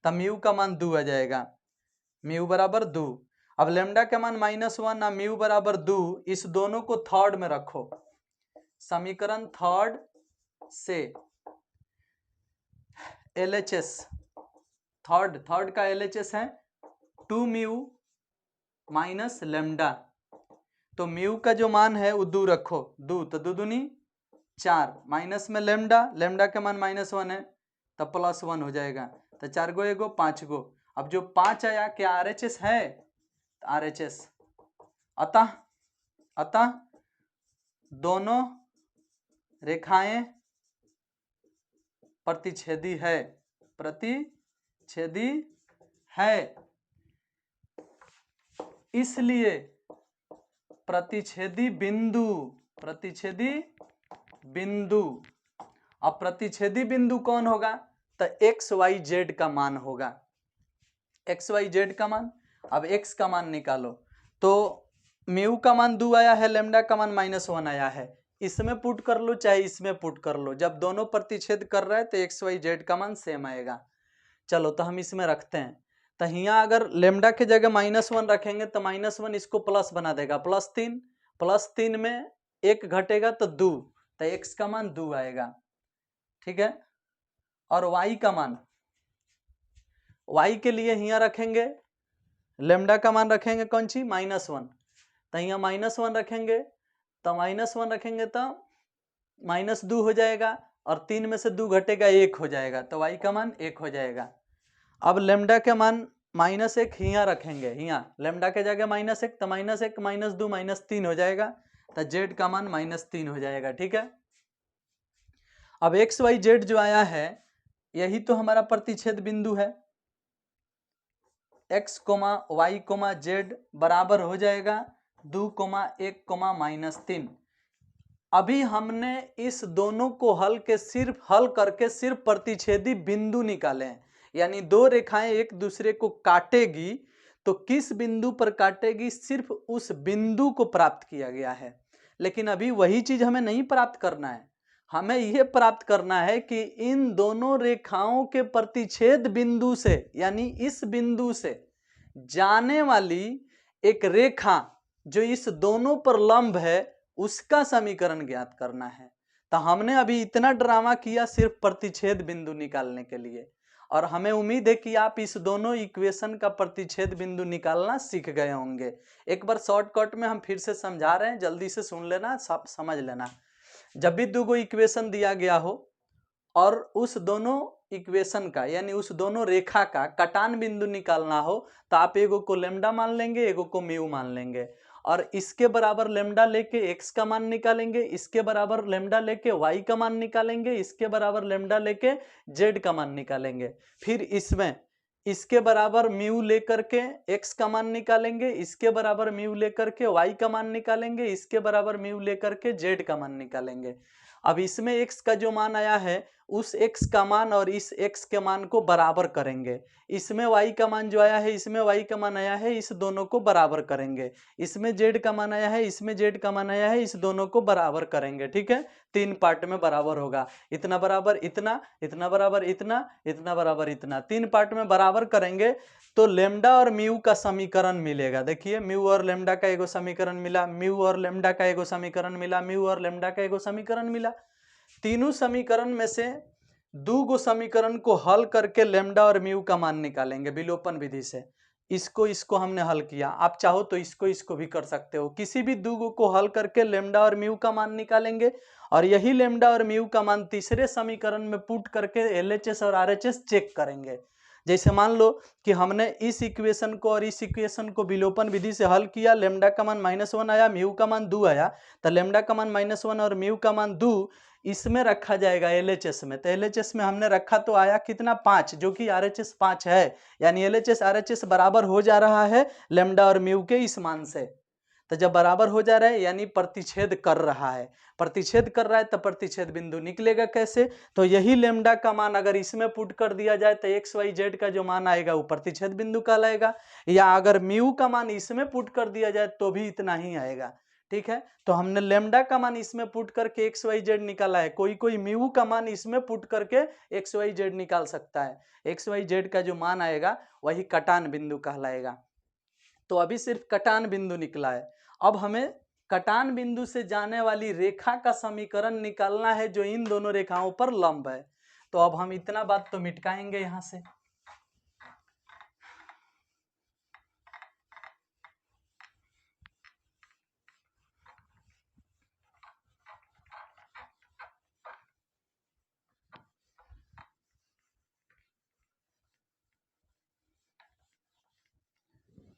S1: तब म्यू का मान 2 आ जाएगा, म्यू बराबर 2। अब लेमडा के मान -1 म्यू बराबर 2, इस दोनों को थर्ड में रखो, समीकरण थर्ड से LHS, थर्ड का LHS है 2 म्यू माइनस लेमडा, तो म्यू का जो मान है वो 2 रखो, 2 तो 2 दूनी 4, माइनस में लेमडा, लेमडा का मान -1 है तो +1 हो जाएगा, तो 4 गो 1 गो 5 गो। अब जो 5 आया क्या RHS है? RHS, अतः दोनों रेखाएं प्रतिच्छेदी है, इसलिए प्रतिच्छेदी बिंदु, अब प्रतिच्छेदी बिंदु कौन होगा? तो XYZ का मान होगा, XYZ का मान। अब x का मान निकालो, तो म्यू का मान 2 आया है, लेमडा का मान -1 आया है, इसमें पुट कर लो चाहे इसमें पुट कर लो, जब दोनों प्रतिच्छेद कर रहे हैं तो XYZ का मान सेम आएगा। चलो तो हम इसमें रखते हैं, तो यहाँ अगर लेमडा के जगह -1 रखेंगे तो -1 इसको प्लस बना देगा, +3 में 1 घटेगा तो 2, तो x का मान 2 आएगा, ठीक है। और y का मान, y के लिए यहाँ रखेंगे लेमडा का मान रखेंगे कौन सी? -1, तो यहाँ -1 रखेंगे, तो -1 रखेंगे तो -2 हो जाएगा, और 3 में से 2 घटेगा 1 हो जाएगा, तो y का मान 1 हो जाएगा। अब लेमडा के मान -1 यहाँ रखेंगे, यहाँ लेमडा के जगह -1, तो -1 -2 -3 हो जाएगा, तो z का मान -3 हो जाएगा, ठीक है। अब XYZ जो आया है यही तो हमारा प्रतिच्छेद बिंदु है, x, y, z बराबर हो जाएगा 2, 1, -3। अभी हमने इस दोनों को हल करके सिर्फ प्रतिच्छेदी बिंदु निकाले हैं, यानी दो रेखाएं एक दूसरे को काटेगी तो किस बिंदु पर काटेगी, सिर्फ उस बिंदु को प्राप्त किया गया है। लेकिन अभी वही चीज हमें नहीं प्राप्त करना है, हमें यह प्राप्त करना है कि इन दोनों रेखाओं के प्रतिच्छेद बिंदु से, यानी इस बिंदु से जाने वाली एक रेखा जो इस दोनों पर लंब है उसका समीकरण ज्ञात करना है। तो हमने अभी इतना ड्रामा किया सिर्फ प्रतिच्छेद बिंदु निकालने के लिए, और हमें उम्मीद है कि आप इस दोनों इक्वेशन का प्रतिच्छेद बिंदु निकालना सीख गए होंगे। एक बार शॉर्टकट में हम फिर से समझा रहे हैं, जल्दी से सुन लेना, सब समझ लेना। जब भी दो इक्वेशन दिया गया हो और उस दोनों इक्वेशन का यानी उस दोनों रेखा का कटान बिंदु निकालना हो तो आप एगो को लेमडा मान लेंगे, एगो को म्यू मान लेंगे, और इसके बराबर लेमडा लेके x का मान निकालेंगे, इसके बराबर लेमडा लेके y का मान निकालेंगे, इसके बराबर लेमडा लेके z का मान निकालेंगे। फिर इसमें इसके बराबर म्यू लेकर के x का मान निकालेंगे, इसके बराबर म्यू लेकर के y का मान निकालेंगे, इसके बराबर म्यू लेकर के z का मान निकालेंगे। अब इसमें x का जो मान आया है उस x का मान और इस x के मान को बराबर करेंगे। इसमें y का मान जो आया है, इसमें y का मान आया है, इस दोनों को बराबर करेंगे। इसमें z का मान आया है, इसमें z का मान आया है, इस दोनों को बराबर करेंगे। ठीक है, 3 पार्ट में बराबर होगा। इतना बराबर इतना, इतना बराबर इतना, इतना बराबर इतना, 3 पार्ट में बराबर करेंगे तो लेमडा और म्यू का समीकरण मिलेगा। देखिए म्यू और लेमडा का एगो समीकरण मिला, म्यू और लेमडा का एगो समीकरण मिला, म्यू और लेमडा का एगो समीकरण मिला। तीनों समीकरण में से 2 गो समीकरण को हल करके लेमडा और म्यू का मान निकालेंगे विलोपन विधि से। इसको हमने हल किया, आप चाहो तो इसको भी कर सकते हो। किसी भी 2 गो को हल करके लेमडा और म्यू का मान निकालेंगे और यही लेमडा और म्यू का मान तीसरे समीकरण में पुट करके एलएचएस और आरएचएस चेक करेंगे। जैसे मान लो कि हमने इस इक्वेशन को और इस इक्वेशन को विलोपन विधि से हल किया, लेमडा का मान -1 आया, म्यू का मान 2 आया, तो लेमडा का मान -1 और म्यू का मान 2 इसमें रखा जाएगा एलएचएस में। तो एलएचएस में हमने रखा तो आया कितना 5, जो कि आरएचएस 5 है, यानी एलएचएस आरएचएस बराबर हो जा रहा है लेमडा और म्यू के इस मान से। तो जब बराबर हो जा रहा है यानी प्रतिच्छेद कर रहा है, प्रतिच्छेद कर रहा है तो प्रतिच्छेद बिंदु निकलेगा कैसे? तो यही लेमडा का मान अगर इसमें पुट कर दिया जाए तो एक्स वाई जेड का जो मान आएगा वो प्रतिच्छेद बिंदु कहलाएगा, या अगर म्यू का मान इसमें पुट कर दिया जाए तो भी इतना ही आएगा। ठीक है, तो हमने लेमडा का मान इसमें पुट करके एक्स वाई जेड निकाला है, कोई म्यू का मान इसमें पुट करके एक्स वाई जेड निकाल सकता है। एक्स वाई जेड का जो मान आएगा वही कटान बिंदु कहलाएगा। तो अभी सिर्फ कटान बिंदु निकला है, अब हमें कटान बिंदु से जाने वाली रेखा का समीकरण निकालना है जो इन दोनों रेखाओं पर लंब है। तो अब हम इतना बात तो मिटाएंगे यहां से।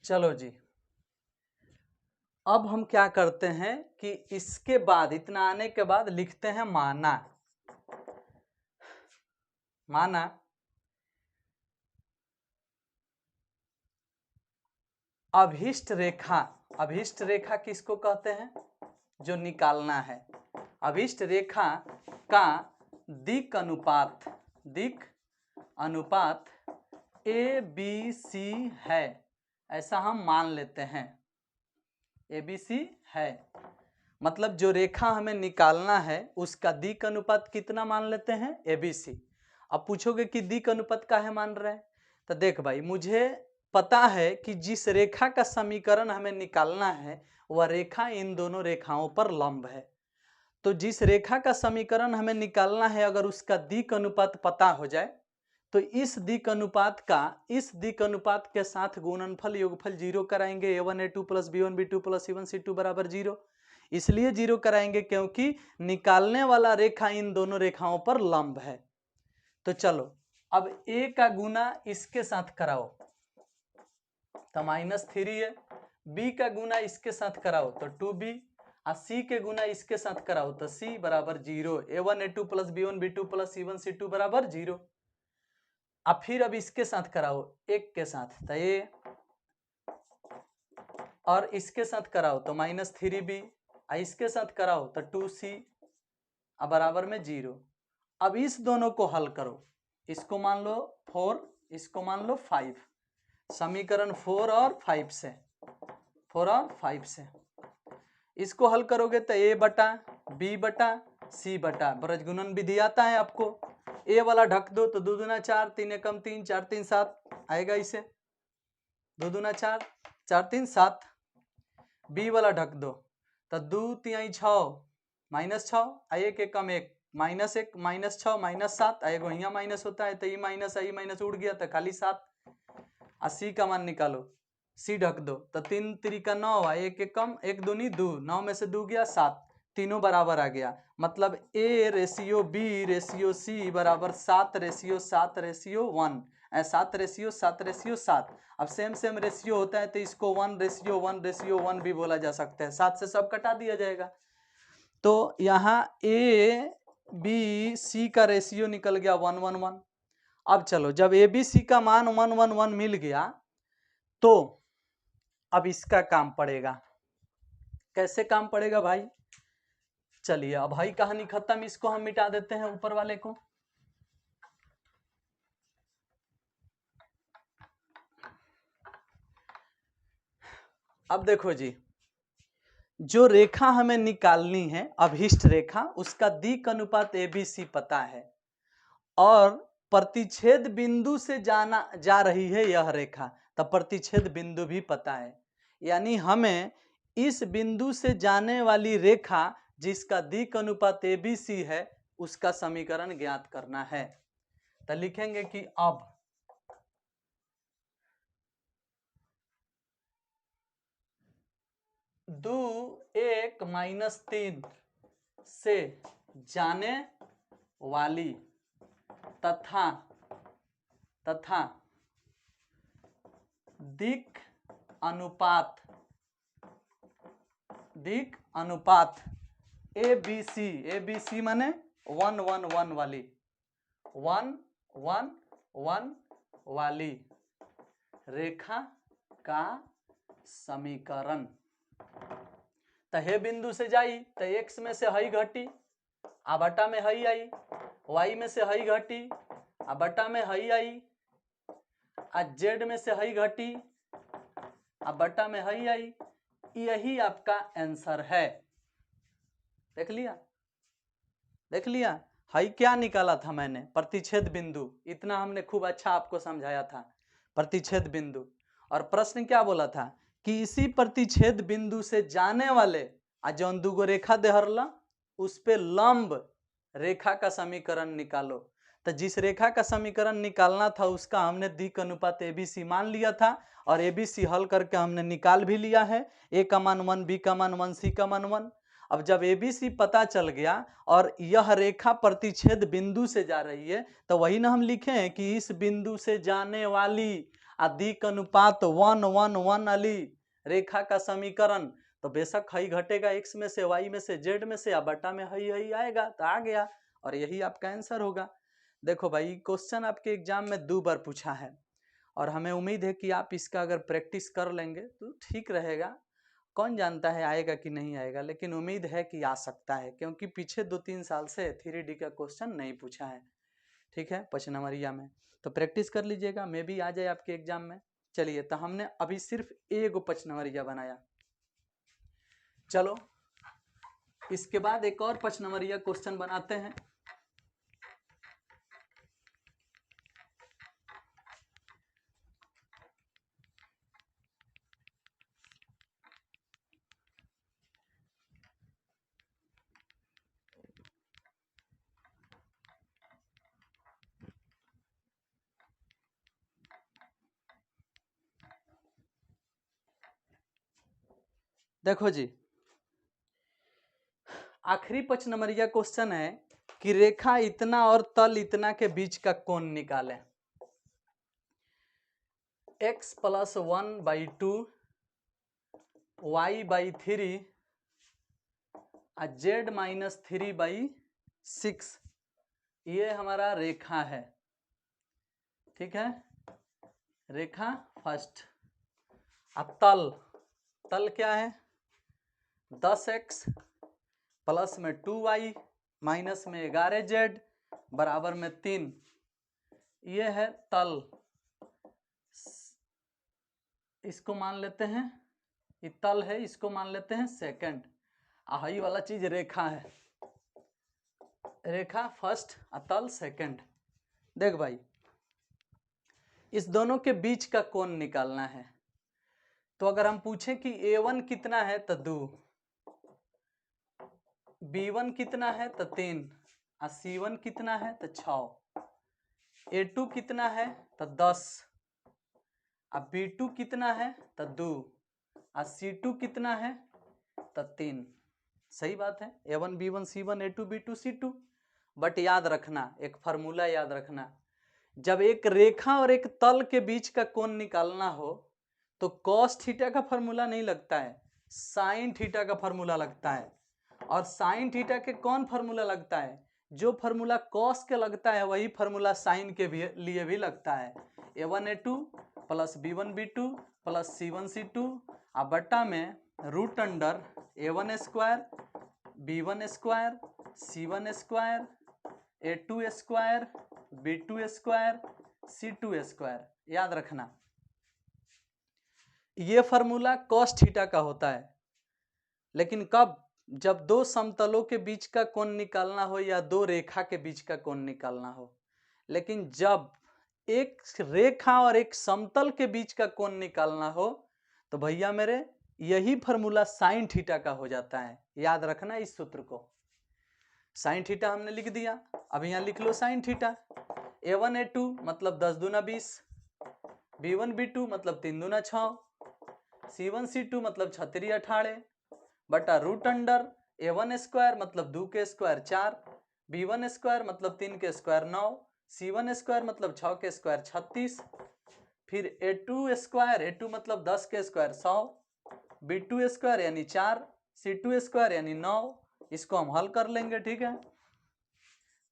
S1: चलो जी, अब हम क्या करते हैं कि इसके बाद, इतना आने के बाद लिखते हैं माना। माना अभिष्ट रेखा, अभिष्ट रेखा किसको कहते हैं? जो निकालना है। अभिष्ट रेखा का दिक् अनुपात, दिक् अनुपात ए बी सी है, ऐसा हम मान लेते हैं। ए बी सी है मतलब जो रेखा हमें निकालना है उसका दिक् अनुपात कितना मान लेते हैं? A B C. अब पूछोगे कि दिक् अनुपात काहे मान रहे हैं? तो देख भाई, मुझे पता है कि जिस रेखा का समीकरण हमें निकालना है वह रेखा इन दोनों रेखाओं पर लंब है। तो जिस रेखा का समीकरण हमें निकालना है अगर उसका दिक् अनुपात पता हो जाए तो इस दिक् अनुपात का इस दिक् अनुपात के साथ गुणनफल योगफल 0 कराएंगे। a1 a2 plus b1 b2 plus c1 c2 बराबर 0। इसलिए 0 कराएंगे क्योंकि निकालने वाला रेखा इन दोनों रेखाओं पर लंब है। तो चलो अब a का गुना इसके साथ कराओ तो -3 है, b का गुना इसके साथ कराओ तो 2b, और c के गुना इसके साथ कराओ तो c बराबर 0। a1 a2 plus b1 b2 plus c1 c2 बराबर 0। अब फिर अब इसके साथ कराओ, एक के साथ तो ये, और इसके साथ कराओ तो -3b, इसके साथ कराओ तो 2c अब बराबर में 0। अब इस दोनों को हल करो, इसको मान लो 4, इसको मान लो 5, समीकरण 4 और 5 से, 4 और 5 से इसको हल करोगे तो a बटा b बटा c बटा ब्रजगुणन विधि आता है आपको। ए वाला ढक दो तो 2 दूना 4, 3 एकम 3, 4 3 7 आएगा, इसे 2 दूना 4, 4 3 7। बी वाला ढक दो तो 2 3 6 -6, एक एकम 1 -1 -6 -7 आएगा, यहाँ माइनस होता है तो ये माइनस उड़ गया तो खाली 7। सी का मान निकालो, सी ढक दो तो 3 3 9, एक एकम 1 दूनी 2, 9 में से 2 गया 7, तीनों बराबर आ गया। मतलब a ratio b ratio c बराबर 7 रेशियो 7 रेशियो 1, 7 रेशियो 7 रेशियो 7। अब सेम रेशियो होता है तो इसको 1 रेशियो 1 रेशियो 1 भी बोला जा सकता है, 7 से सब कटा दिया जाएगा। तो यहाँ a b c का रेशियो निकल गया 1 1 1। अब चलो जब a b c का मान 1 1 1 मिल गया तो अब इसका काम पड़ेगा। कैसे काम पड़ेगा भाई? चलिए अब भाई कहानी खत्म, इसको हम मिटा देते हैं ऊपर वाले को। अब देखो जी, जो रेखा हमें निकालनी है अभिष्ट रेखा, उसका दिक् अनुपात ABC पता है और प्रतिच्छेद बिंदु से जा रही है यह रेखा, तब प्रतिच्छेद बिंदु भी पता है। यानी हमें इस बिंदु से जाने वाली रेखा जिसका दिक् अनुपात ABC है उसका समीकरण ज्ञात करना है। तो लिखेंगे कि अब 2 1 -3 से जाने वाली तथा दिक् अनुपात ABC माने 1 1 1 वाली 1 1 1 वाली रेखा का समीकरण। तो हे बिंदु से जाई तो x में से हई घटी आ बटा में हई आई, y में से हई घटी आ बटा में हई आई, आ z में से हई घटी आ बटा में हई आई। यही आपका आंसर है। देख लिया हई क्या निकाला था मैंने, प्रतिच्छेद बिंदु। इतना हमने खूब अच्छा आपको समझाया था, प्रतिच्छेद बिंदु। और प्रश्न क्या बोला था कि इसी प्रतिच्छेद बिंदु से जाने वाले जौन दूगो रेखा देहरला उस पे लंब रेखा का समीकरण निकालो। तो जिस रेखा का समीकरण निकालना था उसका हमने दिक् अनुपात ABC मान लिया था और ABC हल करके हमने निकाल भी लिया है। A का मान 1, B का मान 1, C का मान 1। अब जब ABC पता चल गया और यह रेखा प्रतिच्छेद बिंदु से जा रही है तो वही ना हम लिखे हैं कि इस बिंदु से जाने वाली दिक् अनुपात 1 1 1 वाली रेखा का समीकरण। तो बेशक हई घटेगा x में से, y में से, z में से, या बटा में हई हई आएगा तो आ गया और यही आपका आंसर होगा। देखो भाई क्वेश्चन आपके एग्जाम में 2 बार पूछा है और हमें उम्मीद है कि आप इसका अगर प्रैक्टिस कर लेंगे तो ठीक रहेगा। कौन जानता है आएगा कि नहीं आएगा, लेकिन उम्मीद है कि आ सकता है क्योंकि पीछे 2-3 साल से 3D का क्वेश्चन नहीं पूछा है। ठीक है, 5 नंबरिया में तो प्रैक्टिस कर लीजिएगा, मे भी आ जाए आपके एग्जाम में। चलिए तो हमने अभी सिर्फ एक 5 नंबरिया बनाया। चलो इसके बाद एक और 5 नंबरिया क्वेश्चन बनाते हैं। देखो जी, आखिरी 5 नंबरिया क्वेश्चन है कि रेखा इतना और तल इतना के बीच का कोण निकालें। x + 1/2 y/3 z - 3/6 ये हमारा रेखा है। ठीक है, रेखा फर्स्ट। अब तल क्या है, 10x प्लस में 2y माइनस में 11z बराबर में 3। ये है तल, इसको मान लेते हैं ये तल है, इसको मान लेते हैं सेकंड। यही वाला चीज रेखा है, रेखा फर्स्ट तल सेकंड। देख भाई इस दोनों के बीच का कोण निकालना है। तो अगर हम पूछें कि A1 कितना है तो 2, B1 कितना है तो 3 और C1 कितना है तो 6, A2 कितना है तो 10 और B2 कितना है तो 2 और C2 कितना है तो 3। सही बात है, A1 B1 C1 A2 B2 C2। But याद रखना, एक फार्मूला याद रखना, जब एक रेखा और एक तल के बीच का कोण निकालना हो तो cos थीटा का फार्मूला नहीं लगता है, sin थीटा का फार्मूला लगता है। और sin थीटा के कौन फार्मूला लगता है, जो फार्मूला cos के लगता है वही फार्मूला sin के भी लिए भी लगता है। A1 A2 plus B1 B2 plus C1 C2 बटा में √A1² B1 square, C1 square, A2 square, B2 square, C2 square. याद रखना ये फॉर्मूला cos थीटा का होता है, लेकिन कब? जब दो समतलों के बीच का कोण निकालना हो या दो रेखा के बीच का कोण निकालना हो। लेकिन जब एक रेखा और एक समतल के बीच का कोण निकालना हो तो भैया मेरे यही फॉर्मूला साइन थीटा का हो जाता है। याद रखना इस सूत्र को। साइन थीटा हमने लिख दिया, अब यहाँ लिख लो साइन थीटा। A1 A2 मतलब 10 दूना 20, B1 B2 मतलब 3 दूना 6, C1 C2 मतलब 36 18 बटा रूट अंडर A1 स्क्वायर मतलब 2 के स्क्वायर 4, B1 स्क्वायर मतलब 3 के स्क्वायर 9, C1 स्क्वायर मतलब 6 के स्क्वायर 36, फिर A2 स्क्वायर, A2 मतलब 10 के स्क्वायर 100, B2 स्क्वायर यानी 4, C2 स्क्वायर यानी 9। इसको हम हल कर लेंगे, ठीक है।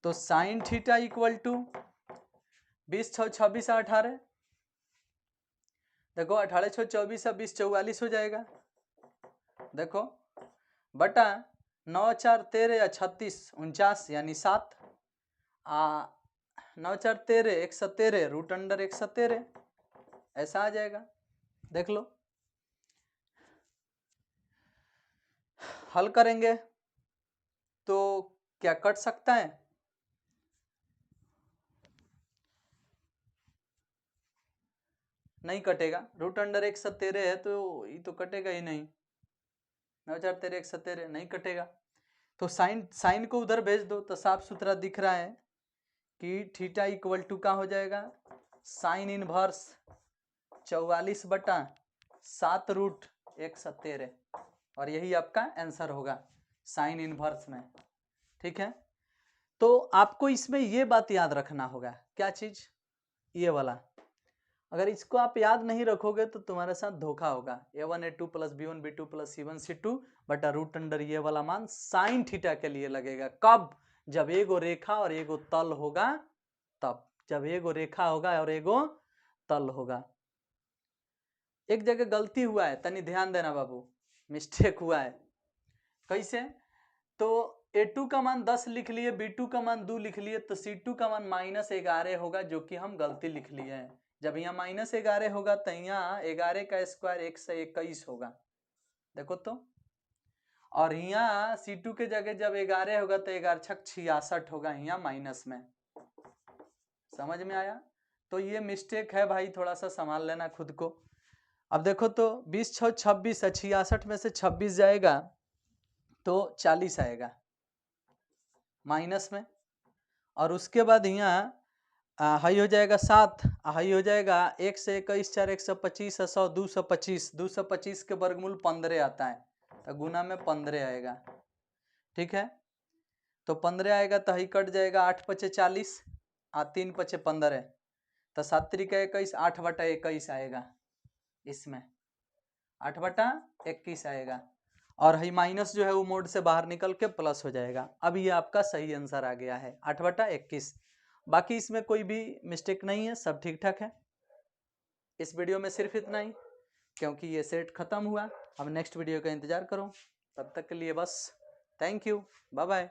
S1: तो साइन थीटा इक्वल टू 20 6 26 18, देखो 18 6 24 20 44 हो जाएगा, देखो बटा 9 4 13 या 36 49 यानी 7, 9 4 13 113 रूट अंडर 113, ऐसा आ जाएगा। देख लो हल करेंगे तो क्या कट सकता है? नहीं कटेगा, रूट अंडर 113 है तो ये तो कटेगा ही नहीं। 9 4 13 117 नहीं कटेगा। तो साइन को उधर भेज दो तो साफ सुथरा दिख रहा है कि थीटा इक्वल टू का हो जाएगा साइन इनवर्स 44 बटा 7 रूट 117, और यही आपका आंसर होगा साइन इनवर्स में, ठीक है। तो आपको इसमें ये बात याद रखना होगा, क्या चीज? ये वाला। अगर इसको आप याद नहीं रखोगे तो तुम्हारे साथ धोखा होगा। A1 A2 plus B1 B2 plus C1 C2 बटा रूट अंडर ये वाला मान साइन थीटा के लिए लगेगा। कब? जब एगो रेखा और एगो तल होगा तब। जब एगो रेखा होगा और एगो तल होगा। एक जगह गलती हुआ है, तनी ध्यान देना बाबू, मिस्टेक हुआ है। कैसे? तो A2 का मान 10 लिख लिए, B2 का मान 2 लिख लिए, तो C2 का मान -11 होगा, जो कि हम गलती लिख लिए हैं। जब यहाँ -11 होगा तो यहाँ 11 का स्क्वायर 121 होगा, देखो तो। और यहाँ C2 के जगह जब 11 होगा तो 11 छक 66 होगा, यहाँ माइनस में। समझ में आया? तो ये मिस्टेक है भाई, थोड़ा सा संभाल लेना खुद को। अब देखो तो 20 6 26, 66 में से 26 जाएगा तो 40 आएगा माइनस में, और उसके बाद यहाँ हाई हो जाएगा 7, हाई हो जाएगा 1 से 21 4 125 100 225, 225 के वर्गमूल 15 आता है, तो गुना में 15 आएगा, ठीक है। तो 15 आएगा तो हाई कट जाएगा, 8 पचे 40, 3 पचे 15, तो 7 त्रिका 21, 8 बटा 21 आएगा, इसमें 8 बटा 21 आएगा, और हाई माइनस जो है वो मोड से बाहर निकल के प्लस हो जाएगा। अब ये आपका सही आंसर आ गया है 8 बटा 21। बाकी इसमें कोई भी मिस्टेक नहीं है, सब ठीक ठाक है। इस वीडियो में सिर्फ इतना ही, क्योंकि ये सेट खत्म हुआ। अब नेक्स्ट वीडियो का इंतजार करो, तब तक के लिए बस थैंक यू, बाय बाय।